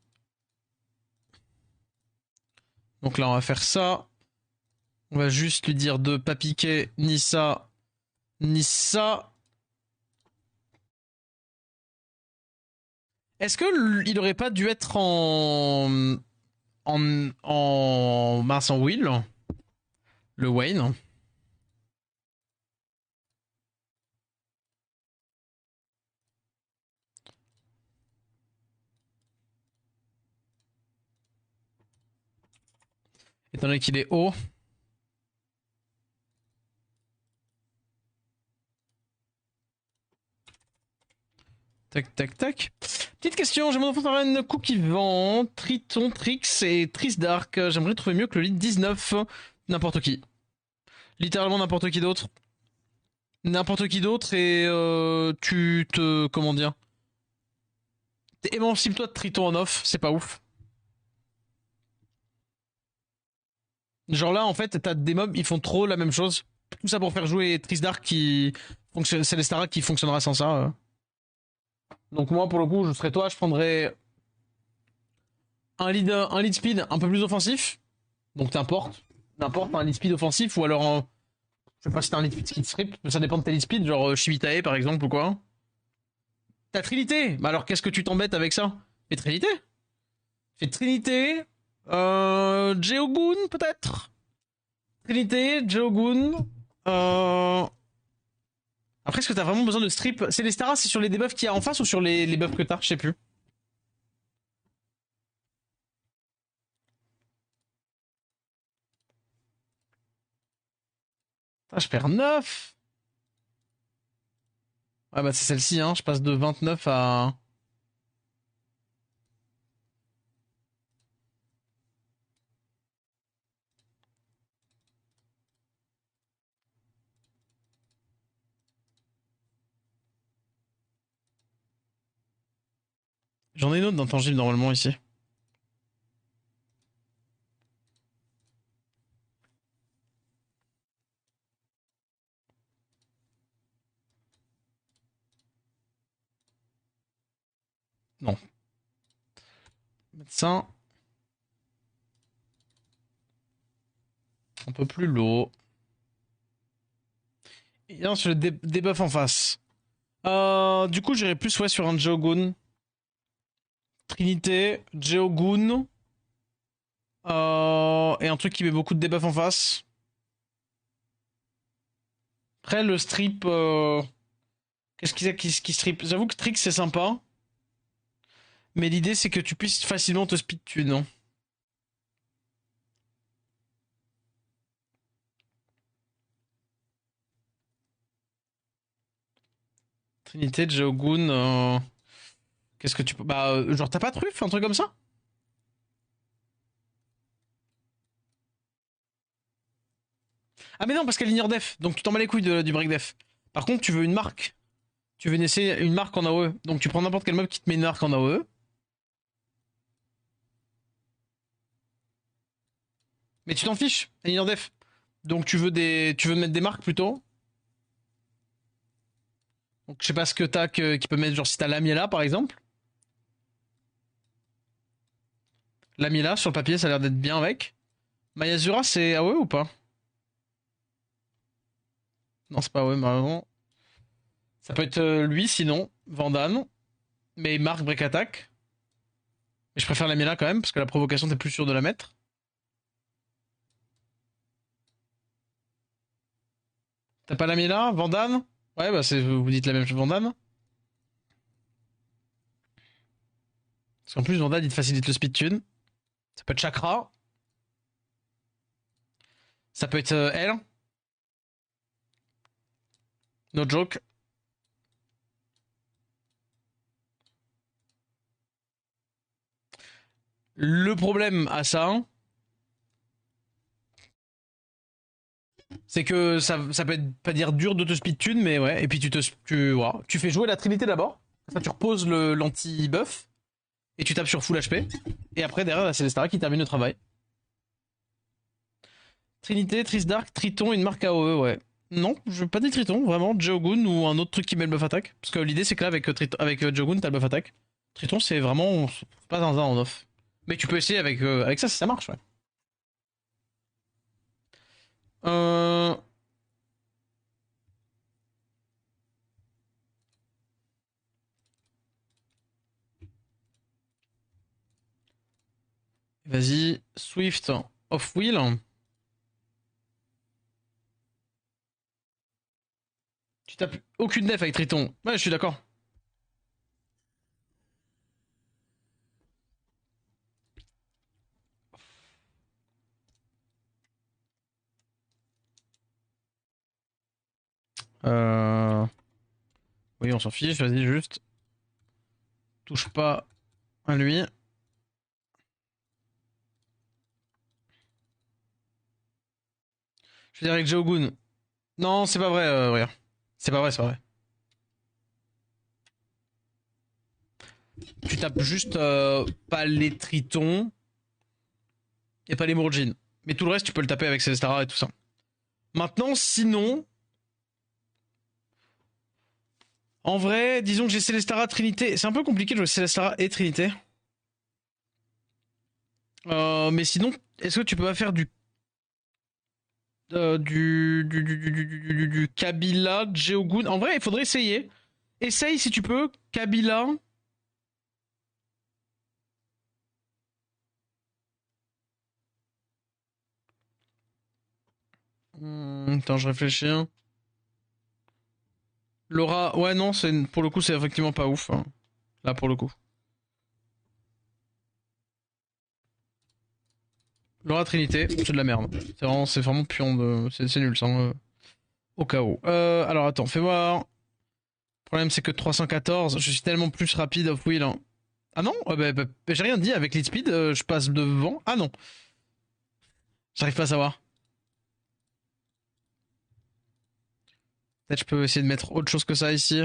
Donc là, on va faire ça. On va juste lui dire de pas piquer ni ça, ni ça. Est-ce que il aurait pas dû être en mince en Will, le Wayne? Étant donné qu'il est haut. Tac, tac, tac. Petite question, j'aimerais faire une cookie vent, Triton, Trix et Trisdark. J'aimerais trouver mieux que le lead 19. N'importe qui. Littéralement n'importe qui d'autre. N'importe qui d'autre et tu te... Comment dire? Émancipe-toi de Triton en off, c'est pas ouf. Genre là, en fait, t'as des mobs, ils font trop la même chose. Tout ça pour faire jouer Trisdark qui fonctionne, c'est les Starak qui fonctionnera sans ça. Donc moi, pour le coup, je serais toi, je prendrais un lead speed un peu plus offensif. Donc n'importe un lead speed offensif ou alors je sais pas si t'as un lead speed qui strip, mais ça dépend de tes lead speed, genre Shibitae par exemple ou quoi. T'as Trinité, bah alors qu'est-ce que tu t'embêtes avec ça? Fais Trinité. Fais Trinité, Geogun peut-être. Trinité, Geogun. Après, est-ce que t'as vraiment besoin de strip? C'est les Staras, c'est sur les debuffs qu'il y a en face ou sur les buffs que t'as? Je sais plus. Ah, je perds 9. Ouais, bah c'est celle-ci, hein. Je passe de 29 à... J'en ai une autre d'intangible normalement ici. Non. Médecin. Un peu plus lourd. Et un sur le debuff en face. Du coup, j'irai plus ouais, sur un Geogun. Trinité, Geogun. Et un truc qui met beaucoup de debuff en face. Après, le strip... Qu'est-ce qu'il y a qui strip? J'avoue que Trix, c'est sympa. Mais l'idée, c'est que tu puisses facilement te speed tu non? Trinité, Geogun... Qu'est-ce que tu peux... Bah, genre, t'as pas de truffe, un truc comme ça? Ah mais non, parce qu'elle ignore def, donc tu t'en bats les couilles du break def. Par contre, tu veux une marque. Tu veux essayer une marque en AOE. Donc tu prends n'importe quel mob qui te met une marque en AOE. Mais tu t'en fiches, elle est en def. Donc tu veux mettre des marques plutôt. Donc je sais pas ce que t'as qui peut mettre, genre si t'as Lamiela par exemple. Lamiela sur le papier, ça a l'air d'être bien avec. Mayazura, c'est AOE ou pas? Non, c'est pas AOE, malheureusement. Ça peut être lui sinon, Vandane. Mais marque break attack. Mais je préfère Lamiela quand même, parce que la provocation, t'es plus sûr de la mettre. T'as pas Lamiela, Vandane? Ouais, bah vous dites la même chose, Vandane. Parce qu'en plus, Vandane, il te facilite le speed tune. Ça peut être Chakra. Ça peut être elle. No joke. Le problème à ça, c'est que ça peut être pas dire dur de te speed tune, mais ouais. Et puis voilà. Tu fais jouer la Trinité d'abord. Ça, tu reposes l'anti-buff. Et tu tapes sur full HP. Et après, derrière, c'est Célestara qui termine le travail. Trinité, Trisdark, Triton, une marque AOE, ouais. Non, je veux pas dire Triton, vraiment. Jogun ou un autre truc qui met le buff attack. Parce que l'idée, c'est que là, avec Jogun, t'as le buff attack. Triton, c'est vraiment pas un en off. Mais tu peux essayer avec ça si ça marche, ouais. Euh, Vas-y, Swift, Off-Wheel. Tu tapes aucune def avec Triton. Ouais, je suis d'accord. Euh... Oui, on s'en fiche, vas-y, juste. Touche pas à lui. Je veux dire avec Jogun. Non, c'est pas vrai, regarde. C'est pas vrai, c'est pas vrai. Tu tapes juste pas les Tritons et pas les Mourjin. Mais tout le reste, tu peux le taper avec Celestara et tout ça. Maintenant, sinon, en vrai, disons que j'ai Celestara Trinité. C'est un peu compliqué de jouer Celestara et Trinité. Mais sinon, est-ce que tu peux pas faire du Kabila, Jeogun? En vrai, il faudrait essayer. Essaye si tu peux. Kabila. Attends, je réfléchis. Laura, ouais, non, pour le coup, c'est effectivement pas ouf, hein. Là, pour le coup. Laura Trinité, c'est de la merde. C'est vraiment puant de. C'est nul, ça. Au cas où. Alors attends, fais voir. Le problème, c'est que 314, je suis tellement plus rapide off wheel, hein. Ah non, j'ai rien dit. Avec lead speed, je passe devant. Ah non, j'arrive pas à savoir. Peut-être je peux essayer de mettre autre chose que ça ici.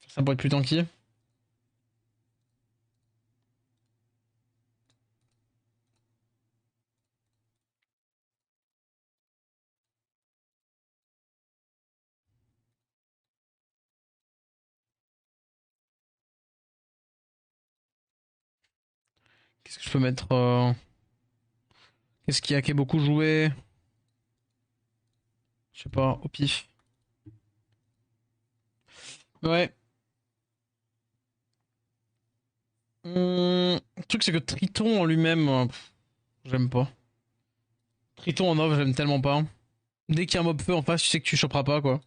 Ça pourrait être plus tanky. Qu'est-ce que je peux mettre Qu'est-ce qui a beaucoup joué? Je sais pas, au pif. Ouais. Le truc, c'est que Triton en lui-même, j'aime pas. Triton en off, j'aime tellement pas. Dès qu'il y a un mob feu en face, tu sais que tu choperas pas, quoi.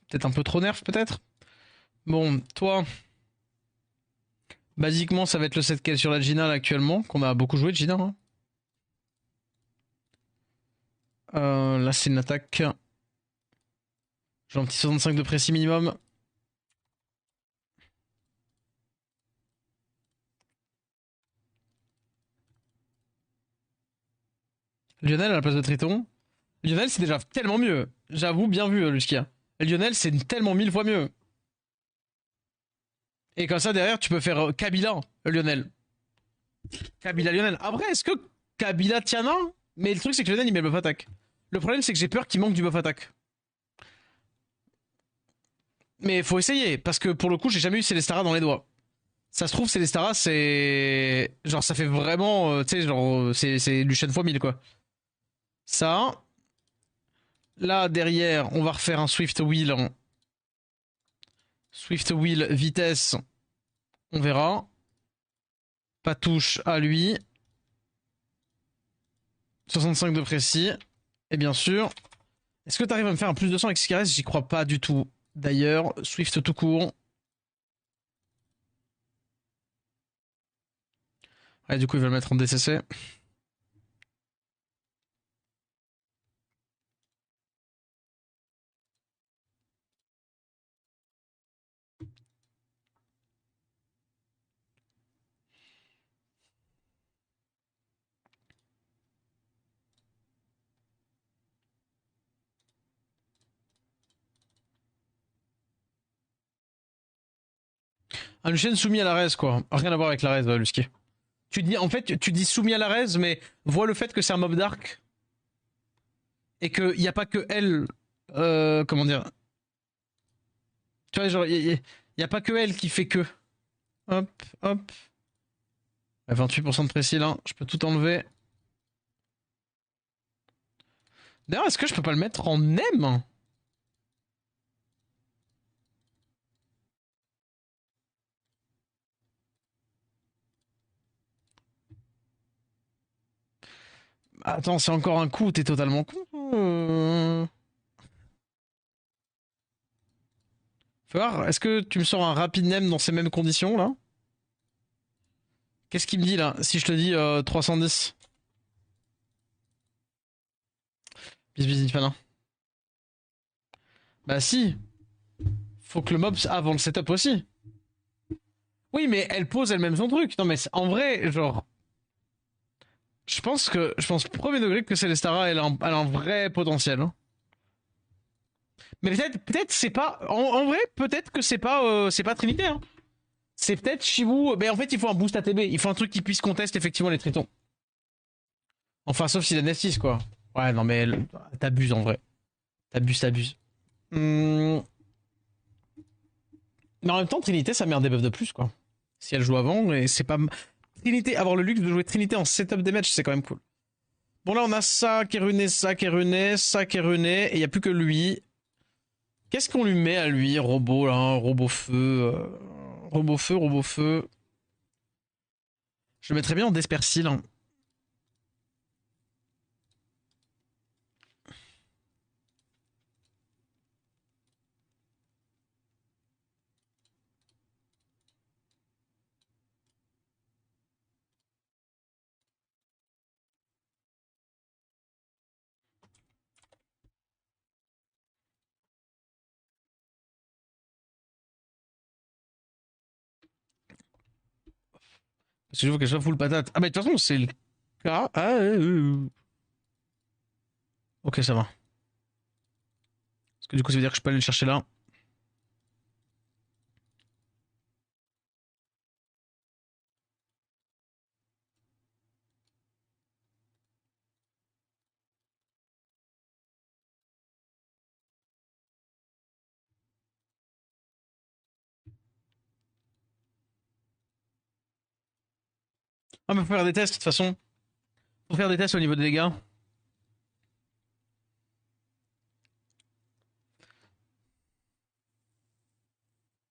Peut-être un peu trop nerf, peut-être. Bon, toi, basiquement, ça va être le set qu'elle sur la Gina là, actuellement, qu'on a beaucoup joué de Gina, hein. Là, c'est une attaque. J'ai un petit 65 de précis minimum. Lionel à la place de Triton. Lionel, c'est déjà tellement mieux. J'avoue, bien vu, Luskia. Lionel, c'est tellement 1000 fois mieux. Et comme ça, derrière, tu peux faire Kabila, Lionel. Kabila, Lionel. Après, est-ce que Kabila Tiana? Mais le truc, c'est que Lionel, il met le buff attack. Le problème, c'est que j'ai peur qu'il manque du buff attack. Mais faut essayer, parce que pour le coup, j'ai jamais eu Célestara dans les doigts. Ça se trouve, Célestara, c'est. Genre, ça fait vraiment. Tu sais, genre, c'est Lucien x 1000, quoi. Ça. Là, derrière, on va refaire un Swift Wheel. Swift Wheel, vitesse. On verra. Pas touche à lui. 65 de précis. Et bien sûr. Est-ce que t'arrives à me faire un plus de 200 avec Sikares? J'y crois pas du tout. D'ailleurs, Swift tout court. Ouais, du coup, il va le mettre en DCC. Un Lucien soumis à la res, quoi. Rien à voir avec la res, Lusky. Tu dis, en fait, tu dis soumis à la res, mais vois le fait que c'est un mob dark et qu'il n'y a pas que elle. Comment dire? Tu vois, genre, il y a pas que elle qui fait que. Hop, hop. 28% de précis là, je peux tout enlever. D'ailleurs, est-ce que je peux pas le mettre en M? Attends, c'est encore un coup, t'es totalement con. Faut voir, est-ce que tu me sors un rapide NEM dans ces mêmes conditions là? Qu'est-ce qu'il me dit là si je te dis 310? Bis bis Infana. Bah si, faut que le mob avant le setup aussi. Oui, mais elle pose elle-même son truc. Non, mais en vrai, genre, je pense premier degré que Celestara, elle a un vrai potentiel, hein. Mais peut-être c'est pas, en vrai, peut-être que c'est pas Trinité, hein. C'est peut-être Shivu. Mais en fait, il faut un boost ATB. Il faut un truc qui puisse contester effectivement les tritons. Enfin, sauf s'il a Nestis, quoi. Ouais, non, mais t'abuses en vrai. T'abuses. Mais en même temps, Trinité, ça met un debuff de plus, quoi. Si elle joue avant, et c'est pas. Trinité, avoir le luxe de jouer Trinité en setup des matchs, c'est quand même cool. Bon, là, on a ça qui est runé, ça qui est runé, ça qui est runé, et il n'y a plus que lui. Qu'est-ce qu'on lui met à lui, robot, là, hein, robot feu, robot feu, robot feu. Je le mettrais bien en Despercile, hein. Parce que je veux qu'elle soit full patate. Ah, mais de toute façon, c'est le cas. Ah, ok, ça va. Parce que du coup, ça veut dire que je peux aller le chercher là. Ah, mais faut faire des tests, de toute façon. Faut faire des tests au niveau des dégâts.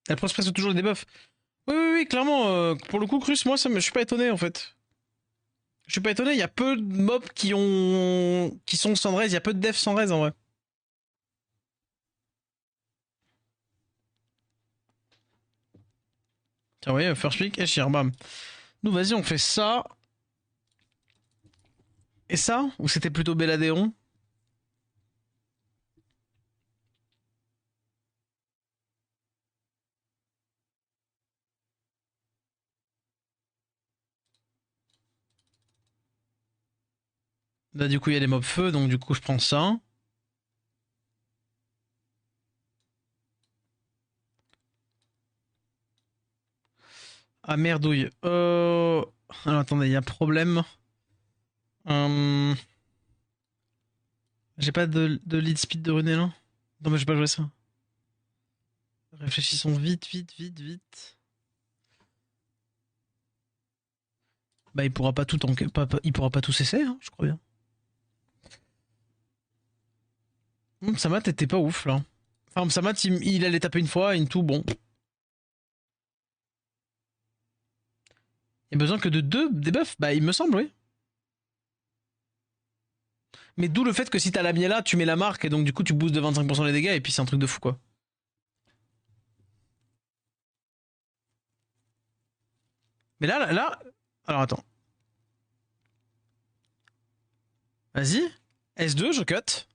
Elle prend presque toujours des debuffs. Oui, oui, oui, clairement. Pour le coup, Crus, moi, je suis pas étonné, en fait. Je suis pas étonné, il y a peu de mobs qui sont sans raise, il y a peu de devs sans raise, en vrai. Tiens, vous voyez, first pick, et bam. Nous, vas-y, on fait ça. Et ça? Ou c'était plutôt Belladéon? Là, du coup, il y a des mobs feu, donc du coup, je prends ça. Ah, merdouille. Alors, attendez, il y a problème. Hum, J'ai pas de lead speed de René, là. Non, mais je vais pas jouer ça. Réfléchissons vite, vite, vite, vite. Bah, il pourra pas tout il pourra pas tout cesser, hein, je crois bien. Samat était pas ouf, là. Enfin, Samat, il allait taper une fois, une tout, bon. Il y a besoin que de 2 debuffs. Bah, il me semble, oui. Mais d'où le fait que si t'as la miela, tu mets la marque et donc du coup tu boostes de 25% les dégâts et puis c'est un truc de fou quoi. Mais là. Alors attends. Vas-y. S2, je cut.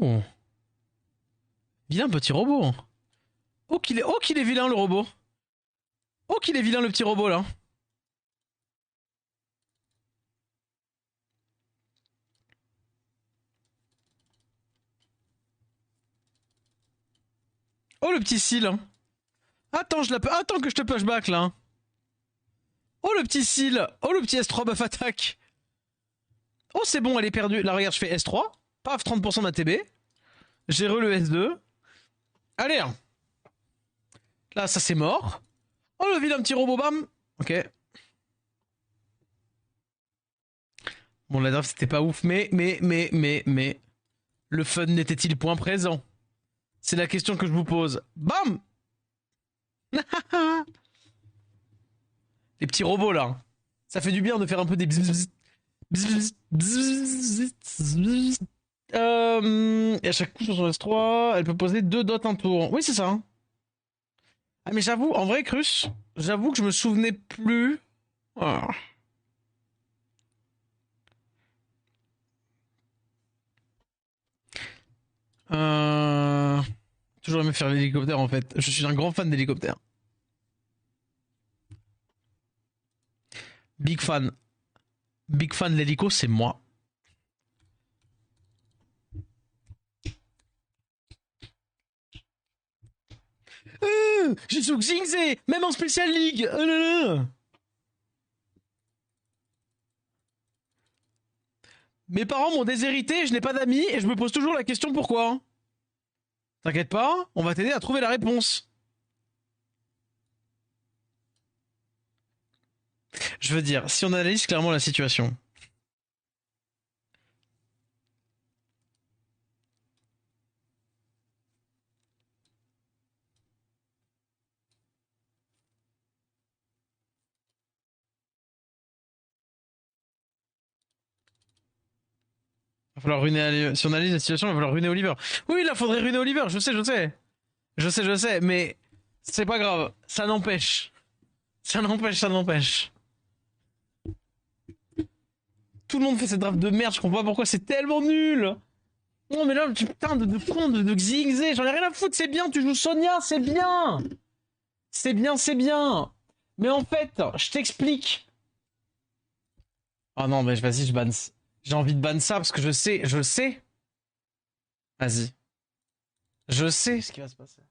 Oh. Vilain petit robot. Oh qu'il est vilain le robot. Oh qu'il est vilain le petit robot là. Oh le petit seal. Attends, attends que je te pushback là. Oh le petit seal. Oh le petit S3 buff attaque. Oh c'est bon, elle est perdue. Là regarde, je fais S3. Paf, 30% d'ATB. J'ai re le S2. Allez. Hein. Là ça c'est mort. Oh le vilain petit robot bam. Ok. Bon la draft c'était pas ouf, mais. Le fun n'était-il point présent? C'est la question que je vous pose. Bam. Les petits robots là. Ça fait du bien de faire un peu des bzz, bzz, bzz, bzz. Et à chaque coup sur son S3, elle peut poser 2 dots un tour. Oui, c'est ça. Hein. Ah, mais j'avoue, en vrai, Crus, j'avoue que je me souvenais plus. Oh. Euh... Toujours aimé faire l'hélicoptère en fait. Je suis un grand fan d'hélicoptère. Big fan. Big fan de l'hélico, c'est moi. J'ai sous Xingze, même en Special League. Oh là là. Mes parents m'ont déshérité, je n'ai pas d'amis et je me pose toujours la question pourquoi. T'inquiète pas, on va t'aider à trouver la réponse. Je veux dire, si on analyse clairement la situation. Va falloir ruiner. Si on analyse la situation, il va falloir ruiner Oliver. Oui, là, faudrait ruiner Oliver, je sais, je sais. Je sais, mais c'est pas grave. Ça n'empêche. Ça n'empêche, ça n'empêche. Tout le monde fait cette draft de merde, je comprends pas pourquoi c'est tellement nul. Non, mais là, putain de con de Xingze, j'en ai rien à foutre, c'est bien, tu joues Sonia, c'est bien. C'est bien, c'est bien. Mais en fait, je t'explique. Oh non, mais vas-y, je banne. J'ai envie de ban ça parce que je sais. Vas-y. Je sais ce qui va se passer.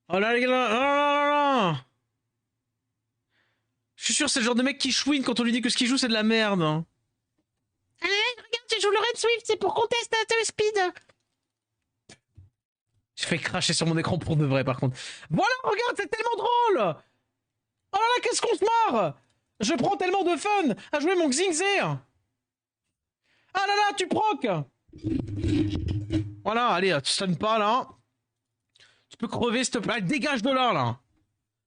Oh là là là là là. Je suis sûr c'est le genre de mec qui chouine quand on lui dit que ce qu'il joue c'est de la merde. Allez, regarde, tu joues le Red Swift, c'est pour contester le speed. Je fais cracher sur mon écran pour de vrai par contre. Voilà, regarde, c'est tellement drôle. Oh là là, qu'est-ce qu'on se marre. Je prends tellement de fun à jouer mon Xingze. Ah là là, tu proques. Voilà, allez, tu sonnes pas là. Tu peux crever s'il te plaît. Dégage de là, là.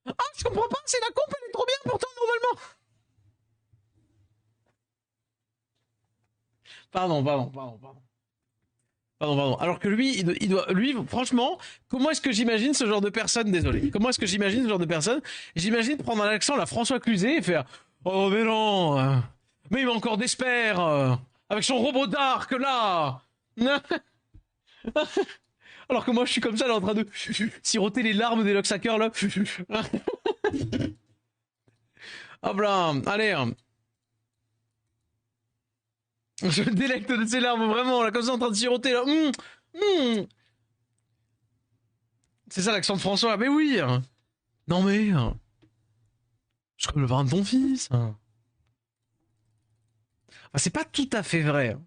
Ah, je comprends pas, c'est la comp, elle est trop bien pourtant normalement. Pardon. Alors que lui, il doit, lui, franchement, comment est-ce que j'imagine ce genre de personne, désolé. Comment est-ce que j'imagine ce genre de personne? J'imagine prendre un accent la François Cluzet et faire, oh mais non, mais il m'a encore d'espère, avec son robot d'arc là. Alors que moi, je suis comme ça, là, en train de siroter les larmes des Luxhackers, là. Hop là, allez. Je me délecte de ces larmes, vraiment, là, comme ça, en train de siroter, là. C'est ça l'accent de François, mais oui. Non mais, je suis comme le parrain de ton fils. Enfin, c'est pas tout à fait vrai.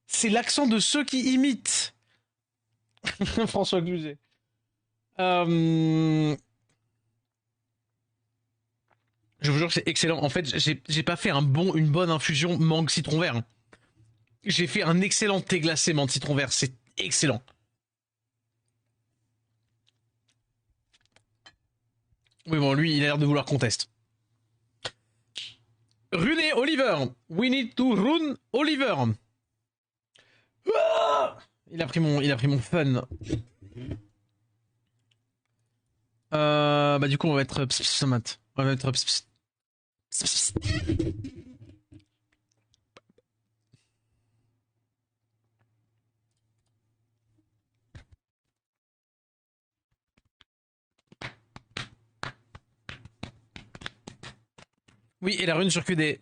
C'est l'accent de ceux qui imitent François Cluzet. Je vous jure que c'est excellent. En fait, j'ai pas fait une bonne infusion mangue citron vert. J'ai fait un excellent thé glacé menthe citron vert. C'est excellent. Oui, bon, lui, il a l'air de vouloir qu'on teste. Runer Oliver. We need to run Oliver. Ah, il a pris mon fun. Bah du coup on va mettre on va mettre oui, et la rune sur QD.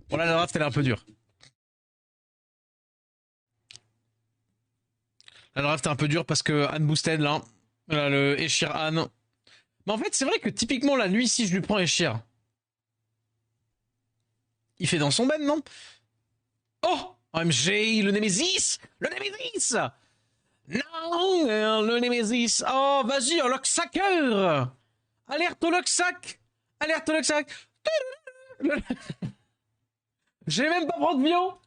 Bon là la draft elle est un peu dure. La draft est un peu dure parce que Anne Boosted là, le Eshir Anne. Mais en fait c'est vrai que typiquement là lui si je lui prends Eshir, il fait dans son ben non? Oh OMG, le Nemesis. Le Nemesis. Non, le Nemesis. Oh vas-y, un Luxhacker. Alerte au Luxhack. Alerte au Luxhack. J'ai même pas prendre bio.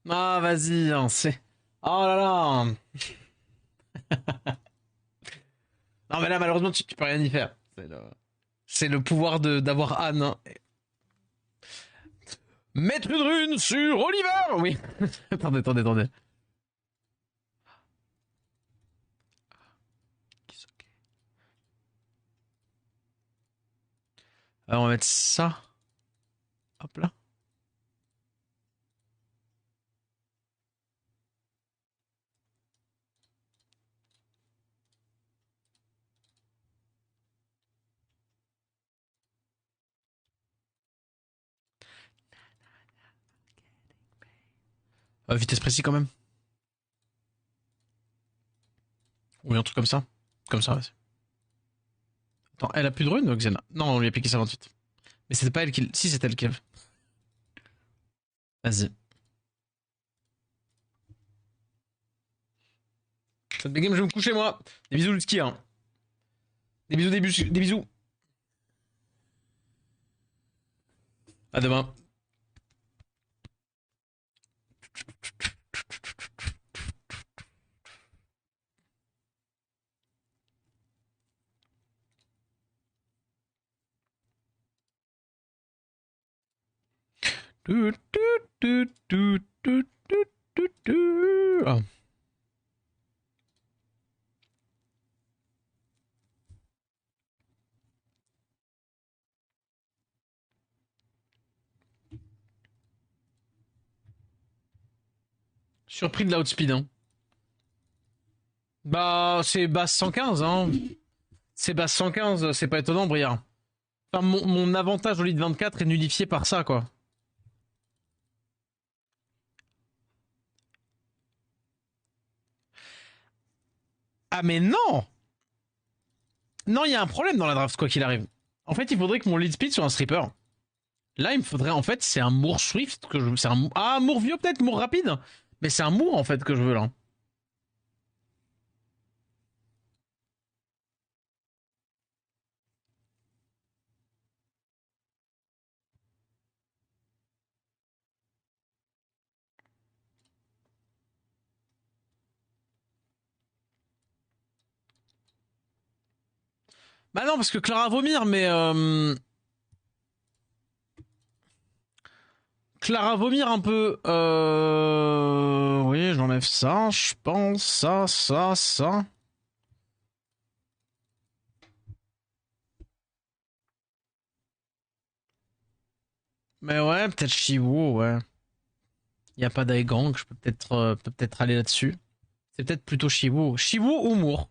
Ah vas-y, hein, c'est... Oh là là. Non mais là malheureusement tu peux rien y faire. C'est le pouvoir d'avoir Anne. Hein. Mettre une rune sur Oliver. Oui. attendez. Alors on va mettre ça. Hop là. Vitesse précis quand même. Oui, un truc comme ça. Comme ça, vas-y. Attends, elle a plus de runes, Xena? Non, on lui a piqué ça 28. Mais c'était pas elle qui... Si, c'était elle qui avait. Vas-y. Cette game, je vais me coucher, moi. Des bisous, Lutski, hein. Des bisous. À demain. Ah. Surpris de l'outspeed, hein. Bah, c'est base 115, hein. C'est base 115, c'est pas étonnant, Briard. Enfin, mon avantage au lead 24 est nullifié par ça, quoi. Ah, mais non! Non, il y a un problème dans la draft, quoi qu'il arrive. En fait, il faudrait que mon lead speed soit un stripper. Là, il me faudrait, en fait, c'est un Moore Swift que je veux. Ah, Moore vieux, peut-être, Moore rapide. Mais c'est un Moore, en fait, que je veux, là. Bah non, parce que Clara vomir, mais... Clara vomir un peu. Oui, j'enlève ça, je pense. Ça. Mais ouais, peut-être Shiwu, ouais. Il y a pas d'Aigang, je peux peut-être aller là-dessus. C'est peut-être plutôt Shiwu. Shiwu ou Moore.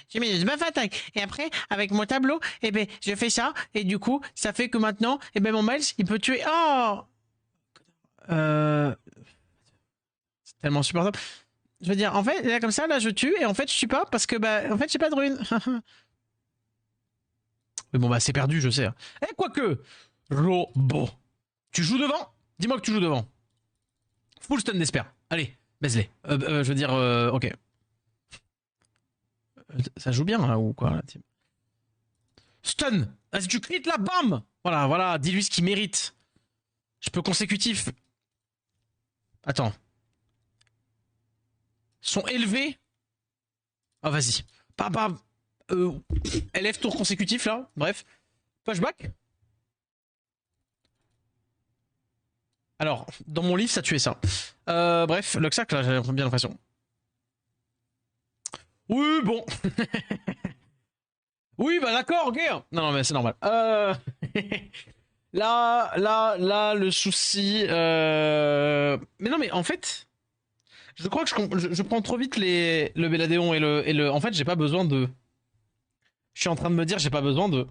J'ai mis de ma attaque. Et après, avec mon tableau, eh ben, je fais ça. Et du coup, ça fait que maintenant, eh ben, mon Miles, il peut tuer. Oh! C'est tellement supportable. Je veux dire, en fait, là, comme ça, là, je tue. Et en fait, je tue pas parce que, bah, en fait, j'ai pas de rune. Mais bon, bah, c'est perdu, je sais. Hein. Eh, quoique, Robot. Tu joues devant? Dis-moi que tu joues devant. Full stun d'espère. Allez, baise-les. Je veux dire, ok. Ça joue bien, là, ou quoi, là, Stun. Vas-y, tu crit là, bam. Voilà, voilà, dis-lui ce qu'il mérite. Je peux consécutif. Attends. Sont élevés. Ah, vas-y. Bam, bam. LF tour consécutif, là. Bref. Pushback. Alors, dans mon livre, ça tuait ça. Bref, Luxac, là, j'ai bien l'impression. Oui, bon. Oui, bah d'accord, ok. Non, non, mais c'est normal. Là, le souci. Mais non, mais en fait, je crois que je prends trop vite le Belladeon et le. En fait, j'ai pas besoin de. Je suis en train de me dire, j'ai pas besoin de.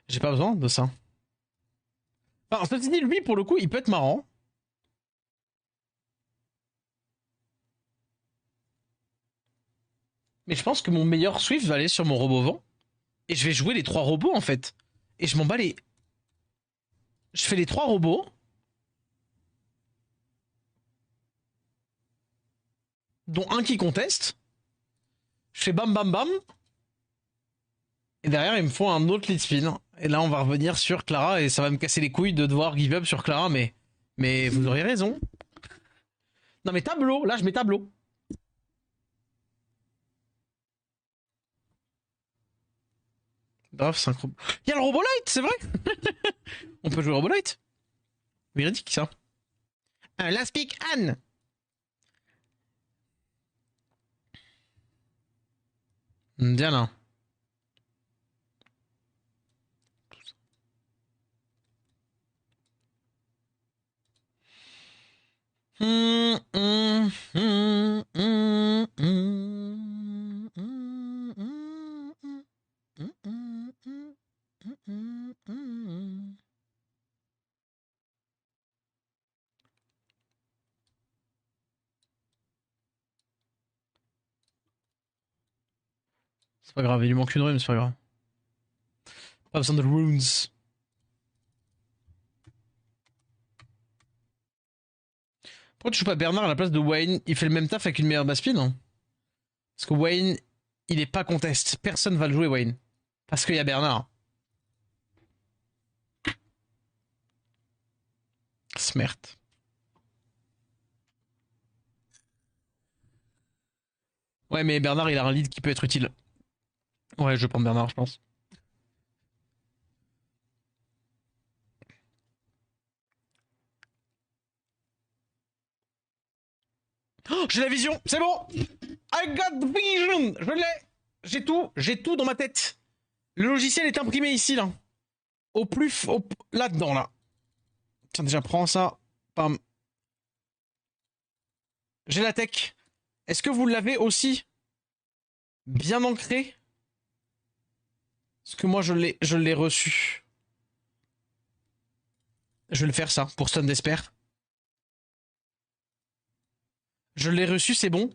J'ai pas besoin de ça. Enfin, ceci dit, lui, pour le coup, il peut être marrant. Mais je pense que mon meilleur Swift va aller sur mon robot vent. Et je vais jouer les trois robots, en fait. Et je m'en bats les. Je fais les trois robots. Dont un qui conteste. Je fais bam bam bam. Et derrière, il me faut un autre lead spin. Et là, on va revenir sur Clara et ça va me casser les couilles de devoir give up sur Clara, mais vous auriez raison. Non, mais tableau, là, je mets tableau. Bref, synchro. Il y a le robot light, c'est vrai. On peut jouer au robot light. Véridique, ça. Last pick, Anne. Diana. C'est pas grave, il lui manque une rune, c'est pas grave. Pas besoin de runes. Pourquoi tu joues pas Bernard à la place de Wayne? Il fait le même taf avec une meilleure baspine. Hein. Parce que Wayne, il est pas contest. Personne va le jouer, Wayne. Parce qu'il y a Bernard. Smert. Ouais, mais Bernard, il a un lead qui peut être utile. Ouais, je prends Bernard, je pense. Oh, j'ai la vision, c'est bon. I got the vision. Je l'ai. J'ai tout dans ma tête. Le logiciel est imprimé ici, là. Là-dedans, là. Tiens, déjà, prends ça. Pam. J'ai la tech. Est-ce que vous l'avez aussi bien ancré? Parce que moi, je l'ai reçu. Je vais le faire ça pour Stun d'Esper. Je l'ai reçu, c'est bon.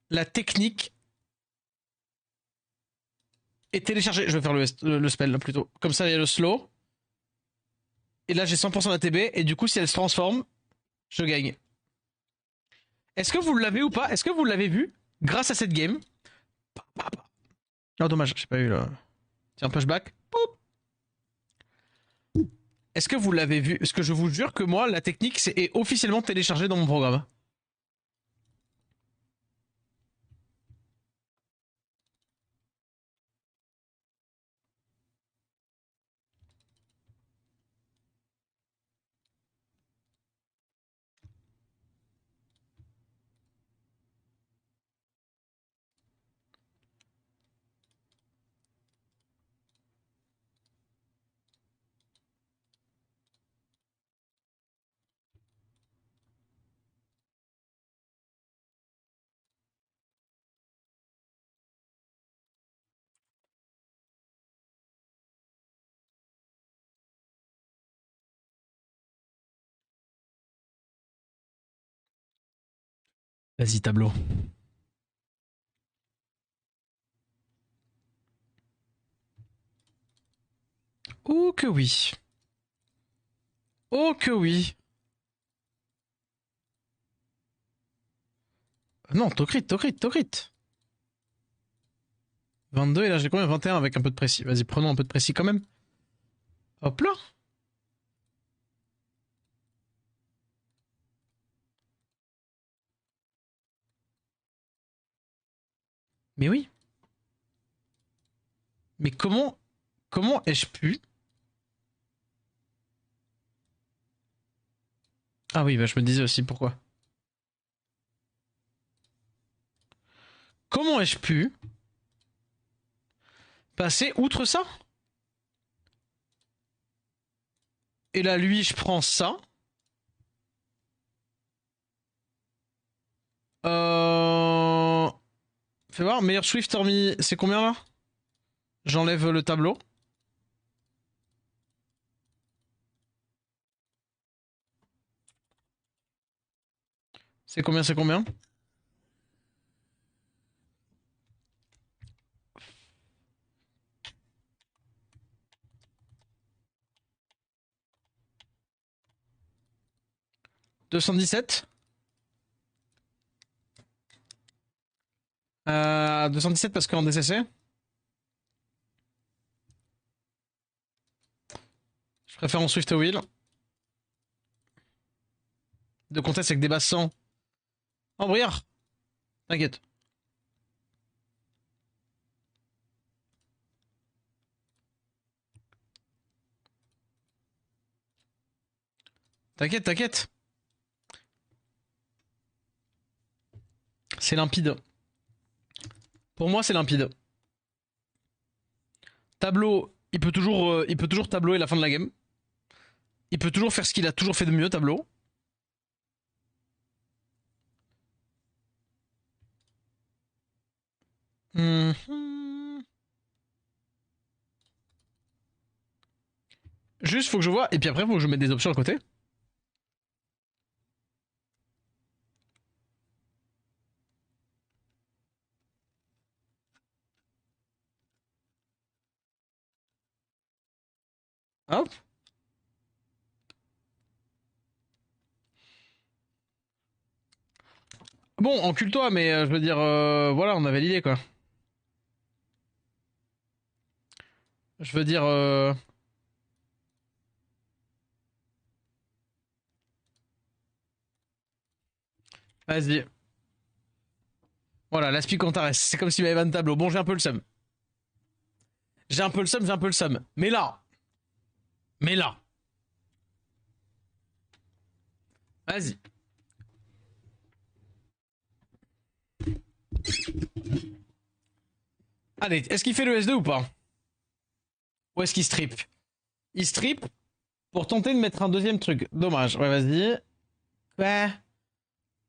La technique est téléchargée. Je vais faire le spell là, plutôt. Comme ça, il y a le slow. Et là, j'ai 100% d'ATB. Et du coup, si elle se transforme, je gagne. Est-ce que vous l'avez ou pas? Est-ce que vous l'avez vu grâce à cette game? Oh, dommage, j'ai pas eu le. Tiens, pushback. Est-ce que vous l'avez vu? Parce que je vous jure que moi, la technique est officiellement téléchargée dans mon programme. Vas-y, tableau. Oh que oui. Oh que oui. Non, Tokrit, Tokrit, Tokrit. 22 et là j'ai combien? 21 avec un peu de précis. Vas-y, prenons un peu de précis quand même. Hop là. Mais oui. Mais comment ai-je pu? Ah oui, bah je me disais aussi pourquoi. Comment ai-je pu passer outre ça? Et là, lui, je prends ça. Euh... Fais voir, meilleur Swift hormis... C'est combien là? J'enlève le tableau. C'est combien, c'est combien? « 217. 217 parce qu'en DCC. Je préfère en Swift Wheel. De contest avec des basses 100. En brouillard. T'inquiète. T'inquiète, t'inquiète. C'est limpide. Pour moi, c'est limpide. Tableau, il peut toujours tableauer la fin de la game. Il peut toujours faire ce qu'il a toujours fait de mieux, tableau. Mmh. Juste, faut que je vois. Et puis après, faut que je mette des options à côté. Hop. Bon, encule-toi, mais je veux dire, voilà, on avait l'idée, quoi. Je veux dire, vas-y. Voilà, l'aspi Contares. C'est comme s'il m'avait 20 tableaux. Bon, j'ai un peu le seum. J'ai un peu le seum, j'ai un peu le seum. Mais là, vas-y. Allez, est-ce qu'il fait le S2 ou pas? Ou est-ce qu'il strip? Il strip pour tenter de mettre un deuxième truc. Dommage. Ouais, vas-y. Ouais.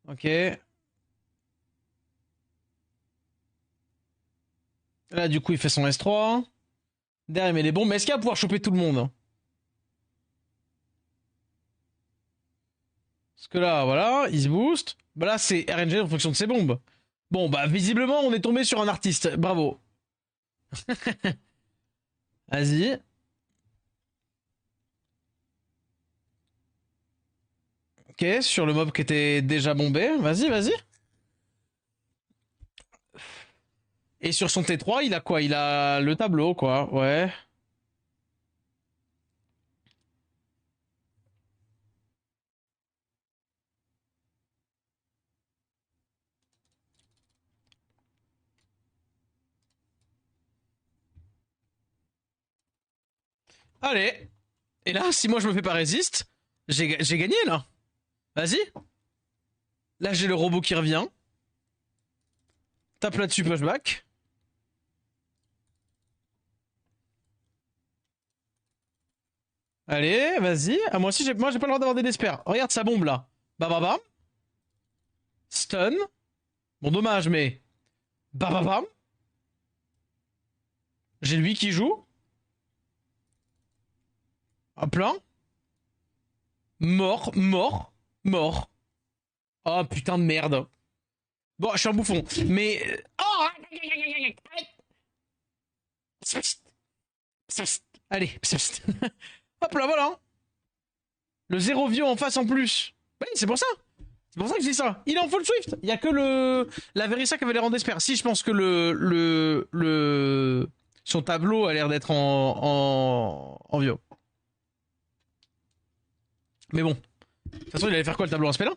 Ok. Là, du coup, il fait son S3. Derrière, il met les bombes. Mais est-ce qu'il va pouvoir choper tout le monde? Parce que là, voilà, il se booste. Bah là, c'est RNG en fonction de ses bombes. Bon, bah, visiblement, on est tombé sur un artiste. Bravo. Vas-y. Ok, sur le mob qui était déjà bombé. Vas-y, vas-y. Et sur son T3, il a quoi? Il a le tableau, quoi. Ouais. Allez. Et là, si moi je me fais pas résiste, j'ai gagné, là. Vas-y. Là, j'ai le robot qui revient. Tape là-dessus, pushback. Allez, vas-y. Ah, moi aussi, moi, j'ai pas le droit d'avoir des despères. Regarde sa bombe, là. Bam, bam, bam. Stun. Bon, dommage, mais... Bam, bam, bam. J'ai lui qui joue. À plein. Mort, mort, mort. Oh, putain de merde. Bon, je suis un bouffon. Mais. Oh. Allez. Hop là, voilà. Le zéro vieux en face en plus. Oui, c'est pour ça. C'est pour ça que je dis ça. Il est en full Swift. Il y a que la Verissa qui avait l'air en d'espère. Si, je pense que son tableau a l'air d'être en vieux. Mais bon. De toute façon, il allait faire quoi le tableau en spell?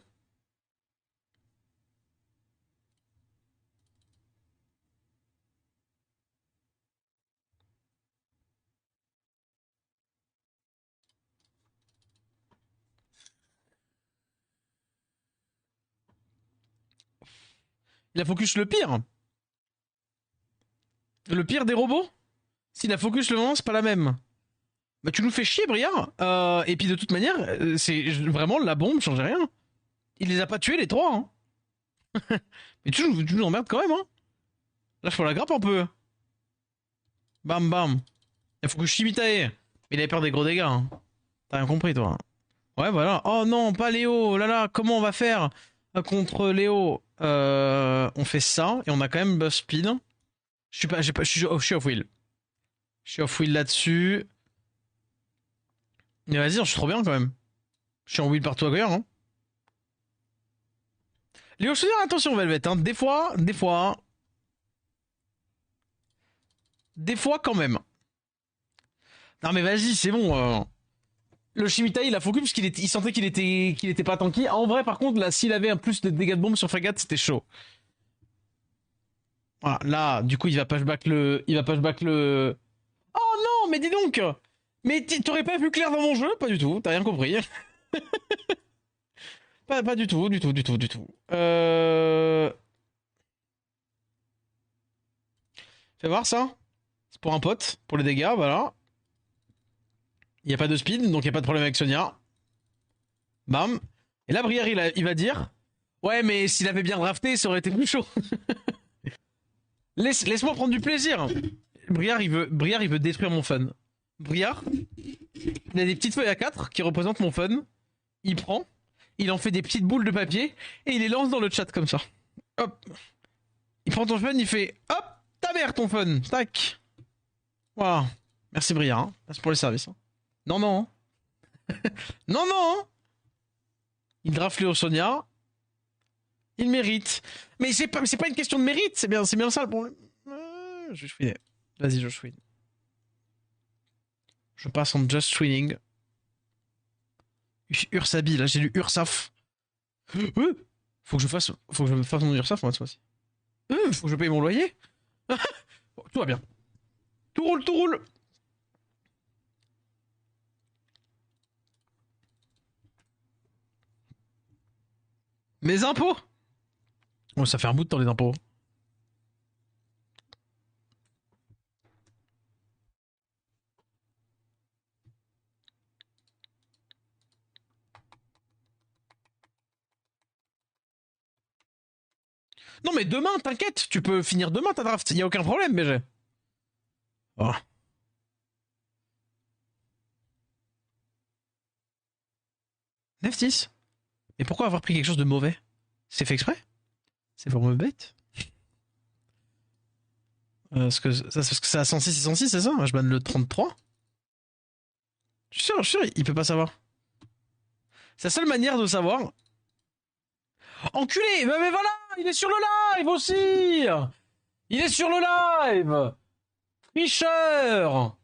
Il a focus le pire. Le pire des robots. S'il a focus le moment, c'est pas la même. Bah, tu nous fais chier, Briard. Et puis de toute manière, c'est vraiment la bombe changeait rien. Il les a pas tués les trois. Hein. Mais tu nous emmerdes quand même. Hein. Là, je faut la grappe un peu. Bam bam. Il faut que je Shimitae. Il avait peur des gros dégâts. Hein. T'as rien compris, toi. Ouais, voilà. Oh non, pas Léo. Oh là là, comment on va faire contre Léo? On fait ça et on a quand même buff speed. Je suis pas, j'ai pas, je suis off wheel. Je suis off wheel là-dessus. Mais vas-y, je suis trop bien quand même. Je suis en wheel partout ailleurs. Hein. Léo, je te dis attention, Velvet. Hein. Des fois quand même. Non mais vas-y, c'est bon. Le Shimitai, il a focus parce il sentait qu'il était pas tanky. En vrai, par contre, là, s'il avait un plus de dégâts de bombe sur Fagat, c'était chaud. Voilà, là, du coup, il va pushback le. Oh non, mais dis donc. Mais t'aurais pas vu clair dans mon jeu? Pas du tout. T'as rien compris. Pas du tout, du tout, du tout, du tout. Fais voir ça. C'est pour un pote, pour les dégâts, voilà. Il y a pas de speed, donc il y a pas de problème avec Sonia. Bam. Et là, Brière, il va dire, ouais, mais s'il avait bien drafté, ça aurait été plus chaud. Laisse-moi prendre du plaisir. Briard, il veut détruire mon fun. Briard, il a des petites feuilles à 4 qui représentent mon fun. Il prend, il en fait des petites boules de papier et il les lance dans le chat comme ça. Hop. Il prend ton fun, il fait hop, ta mère ton fun. Tac. Voilà. Merci Briard. Hein. Merci pour les services. Hein. Non, non. Non, non. Il draft Léo Sonia. Il mérite. Mais c'est pas une question de mérite. C'est bien ça le problème. Je chouine. Vas-y, je chouine. Je passe en just swinging. Ursabi, là j'ai lu Ursaf. Faut que je me fasse mon Ursaf moi cette fois-ci. Faut que je paye mon loyer. Bon, tout va bien. Tout roule, tout roule. Mes impôts. Oh, ça fait un bout de temps les impôts. Non mais demain, t'inquiète, tu peux finir demain ta draft, y a aucun problème, BG. Oh. Neftis. Mais pourquoi avoir pris quelque chose de mauvais? C'est fait exprès? C'est pour me bête? Parce que c'est à 106 et 106, c'est ça? Je banne le 33. Je suis sûr, il peut pas savoir. C'est la seule manière de savoir. Enculé! Mais voilà! Il est sur le live aussi! Il est sur le live! Tricheur!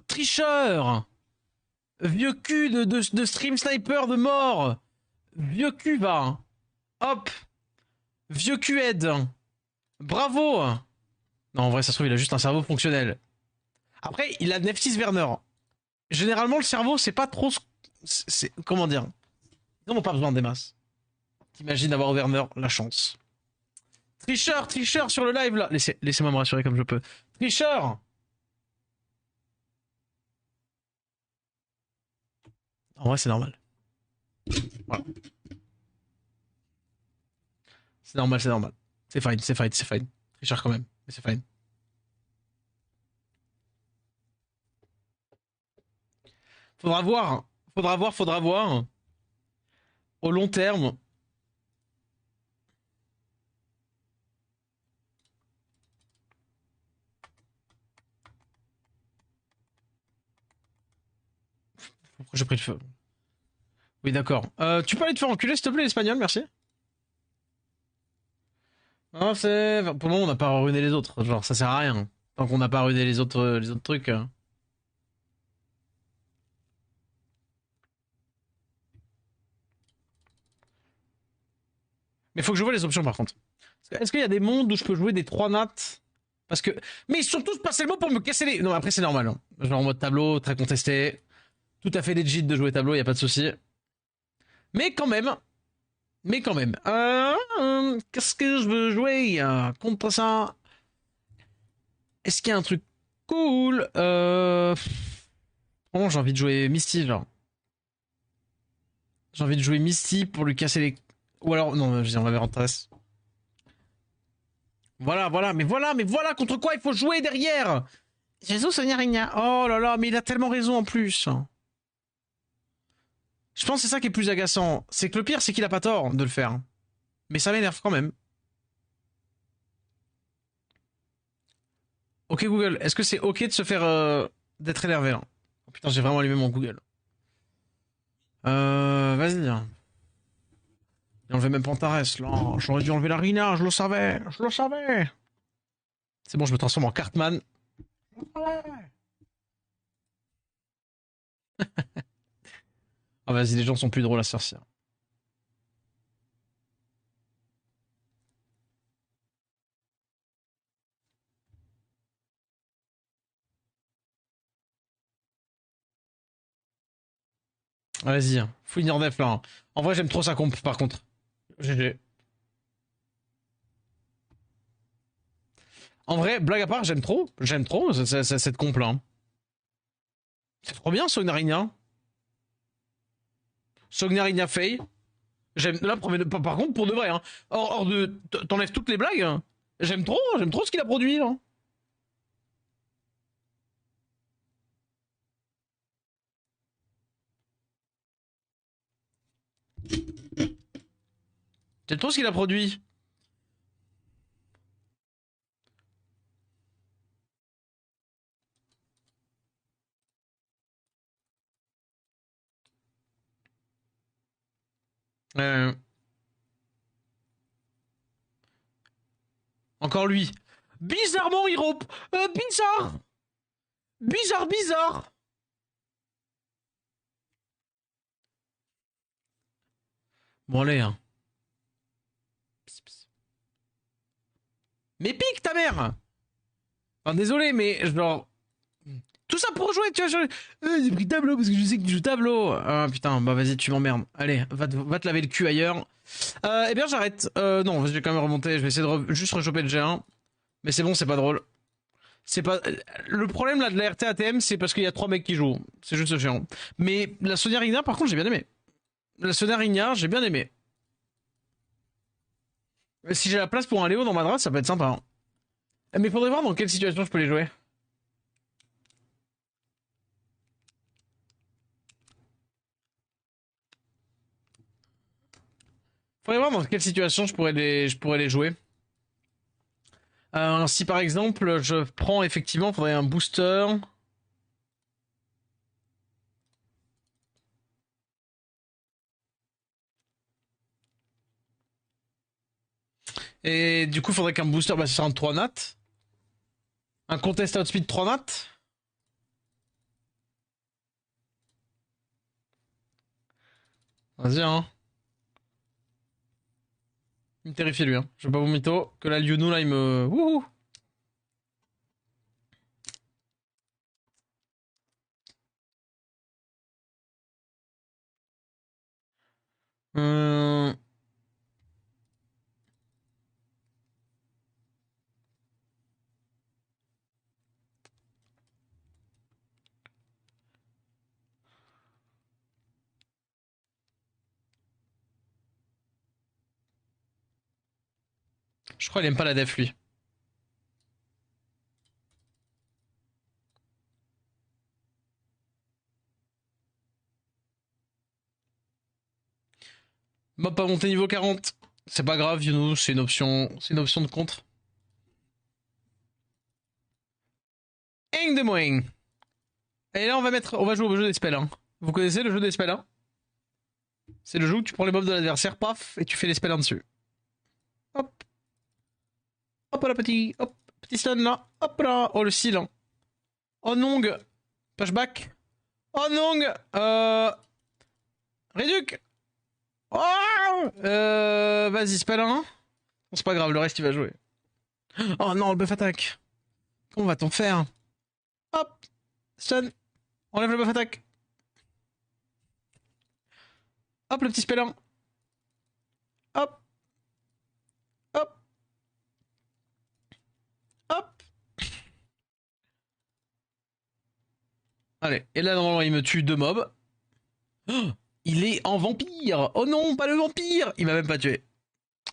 Tricheur! Vieux cul de stream sniper de mort! Vieux cul, va! Hop! Vieux cul aide! Bravo! Non, en vrai, ça se trouve, il a juste un cerveau fonctionnel. Après, il a Neftis Werner. Généralement, le cerveau, c'est pas trop. Comment dire? Ils n'ont pas besoin des masses. T'imagines avoir Werner, la chance. Tricheur sur le live là. Laissez-moi me rassurer comme je peux. Tricheur. En vrai, c'est normal. Voilà. C'est normal, c'est normal. C'est fine. Tricheur quand même, mais c'est fine. Faudra voir. Faudra voir. Au long terme, Pourquoi j'ai pris le feu? Oui, d'accord. Tu peux aller te faire enculer, s'il te plaît, l'espagnol, merci. Non, c'est... enfin, pour le moment, on n'a pas ruiné les autres. Genre, ça sert à rien. Tant qu'on n'a pas ruiné les autres trucs. Mais faut que je vois les options, par contre. Est-ce qu'il y a des mondes où je peux jouer des 3 nattes? Parce que... Mais surtout, c'est passer le mot pour me casser les... Non, après, c'est normal. Hein. Genre en mode tableau, très contesté. Tout à fait legit de jouer tableau, y a pas de souci. Mais quand même... Mais quand même... qu'est-ce que je veux jouer contre ça? Est-ce qu'il y a un truc cool Bon, j'ai envie de jouer Misty, genre. J'ai envie de jouer Misty pour lui casser les... Ou alors... Non, je dis, on va vers Antares. Mais voilà, contre quoi il faut jouer derrière? Jesus Sonia. Oh là là, mais il a tellement raison en plus. Je pense que c'est ça qui est plus agaçant. C'est que le pire, c'est qu'il a pas tort de le faire. Mais ça m'énerve quand même. Ok Google, est-ce que c'est ok de se faire... d'être énervé là? Oh, putain, j'ai vraiment allumé mon Google. Vas-y. J'ai enlevé même Pantares là. J'aurais dû enlever la Rina, je le savais. Je le savais. C'est bon, je me transforme en Cartman. Ah vas-y, les gens sont plus drôles à sorcière. Vas-y, faut finir def là. En vrai, j'aime trop sa comp par contre. GG. En vrai, blague à part, j'aime trop cette comp là. C'est trop bien Sognarinia. Sognarinia Faye. J'aime là par contre pour de vrai hein. Hors de t'enlèves toutes les blagues. Hein. J'aime trop ce qu'il a produit là. J'aime trop ce qu'il a produit. Euh, Encore lui. Bizarrement, Hiro. Bizarre. Bizarre. Bon, allez, hein. Pss, pss. Mais pique ta mère. Enfin, désolé, mais genre. Tout ça pour jouer, tu vois. J'ai pris tableau parce que je sais que tu joues tableau. Ah putain, bah vas-y, tu m'emmerdes. Allez, va te laver le cul ailleurs. Eh bien, j'arrête. Non, je vais quand même remonter. Je vais essayer de juste rechoper le G1. Mais c'est bon, c'est pas drôle. C'est pas. Le problème là de la RT ATM, c'est parce qu'il y a 3 mecs qui jouent. C'est juste chiant. Mais la Sonia Rigna, par contre, j'ai bien aimé. La Sonia Rigna, j'ai bien aimé. Si j'ai la place pour un Léo dans ma draft, ça peut être sympa. Hein. Mais faudrait voir dans quelle situation je peux les jouer. Faudrait voir dans quelle situation je pourrais les jouer. Si par exemple, je prends effectivement, faudrait un booster. Et du coup, faudrait qu'un booster, bah, ce soit un 3 nat. Un contest outspeed 3 nat. Vas-y, hein. Il me terrifie lui, hein. Je vais pas vous mytho. Que là, Liunou, là, il me. Wouhou! Hum... Je crois qu'il aime pas la def, lui. M'a pas monté niveau 40. C'est pas grave, Younou, c'est une option de contre. Eng de moing. Et là, on va jouer au jeu des spells, hein. Vous connaissez le jeu des spells, hein? C'est le jeu où tu prends les mobs de l'adversaire, paf, et tu fais les spells dessus. Hop. Hop là, petit. Hop. Petit stun là. Hop là. Oh, le style. Hein. Oh non. Pushback. Oh non. Réduc. Oh. Vas-y, spell 1. Bon, c'est pas grave, le reste il va jouer. Oh non, le buff attaque. Comment va-t-on faire? Hop. Stun. Enlève le buff attaque. Hop, le petit spell 1. Hop. Hop. Hop. Allez, et là normalement il me tue 2 mobs. Oh, il est en vampire. Oh non, pas le vampire. Il m'a même pas tué.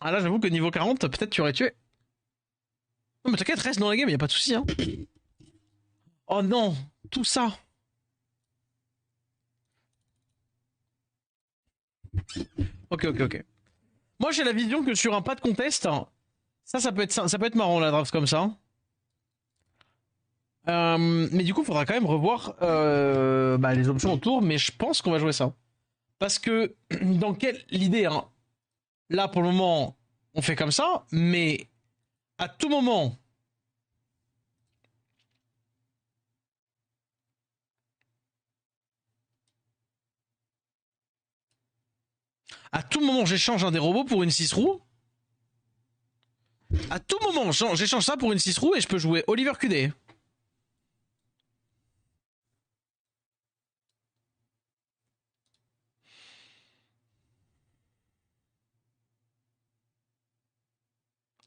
Ah là j'avoue que niveau 40, peut-être tu aurais tué. Non mais t'inquiète, reste dans la game, y a pas de souci hein. Oh non, tout ça. Ok. Moi j'ai la vision que sur un pas de contest, ça peut être marrant la draft comme ça. Mais du coup, il faudra quand même revoir les options autour, mais je pense qu'on va jouer ça. Parce que, dans quelle l'idée, hein, là pour le moment, on fait comme ça, mais à tout moment. À tout moment, j'échange un des robots pour une 6 roues. À tout moment, j'échange ça pour une 6 roues et je peux jouer Oliver QD.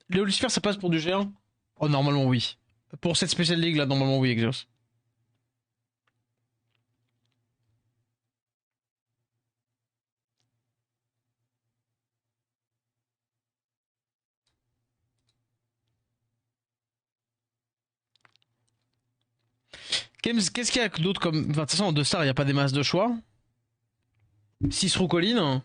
Le Lucifer, ça passe pour du G1? Oh, normalement, oui. Pour cette Special League, là, normalement, oui, Exos. Qu'est-ce qu'il y a d'autre comme. Enfin, de toute façon, en 2 stars, il n'y a pas des masses de choix. 6 roues colline.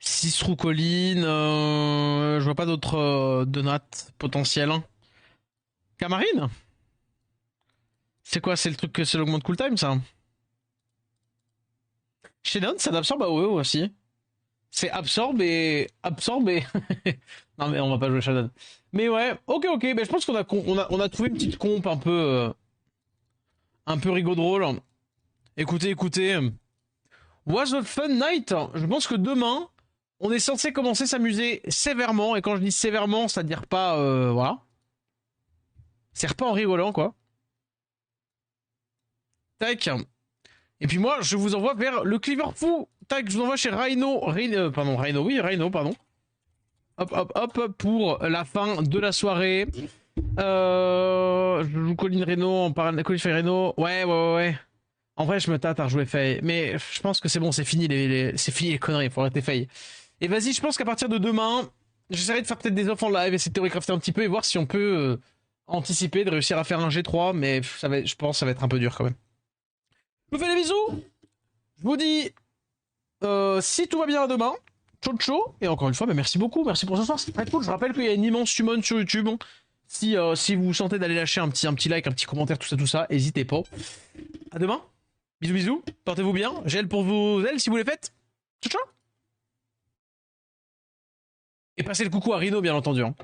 Six roues colline, je vois pas d'autres donuts potentiels. Camarine? C'est quoi? C'est le truc que c'est l'augmente cool time ça? Shadowed, ça absorbe AOE aussi. C'est absorbe et. Absorbe et. Non mais on va pas jouer Shadowed. Mais ouais, ok, ben je pense qu'on a trouvé une petite comp un peu rigolo drôle. Écoutez. Was a fun night. Je pense que demain, on est censé commencer à s'amuser sévèrement. Et quand je dis sévèrement, c'est-à-dire pas. Voilà. C'est pas en rigolant, quoi. Tac. Et puis moi, je vous envoie vers le Cleaver Fou. Tac, je vous envoie chez Rhino, pardon. Hop, pour la fin de la soirée. Je joue Colin Reno en parallèle. Colin Faye Reno. Ouais. En vrai, je me tâte à rejouer Faye. Mais je pense que c'est bon, c'est fini c'est fini les conneries, faut arrêter Faye. Et vas-y, je pense qu'à partir de demain, j'essaierai de faire peut-être des offres en live, essayer de théorie-crafter un petit peu et voir si on peut anticiper de réussir à faire un G3, mais je pense que ça va être un peu dur quand même. Je vous fais des bisous. Je vous dis, si tout va bien à demain, ciao. Et encore une fois, merci beaucoup, merci pour ce soir, c'est très cool. Je rappelle qu'il y a une immense summon sur YouTube. Si vous vous sentez d'aller lâcher un petit like, un petit commentaire, tout ça, n'hésitez pas. À demain. Bisous. Portez-vous bien. Gel pour vos ailes si vous les faites. Ciao. Et passez le coucou à Rhino, bien entendu. Hein.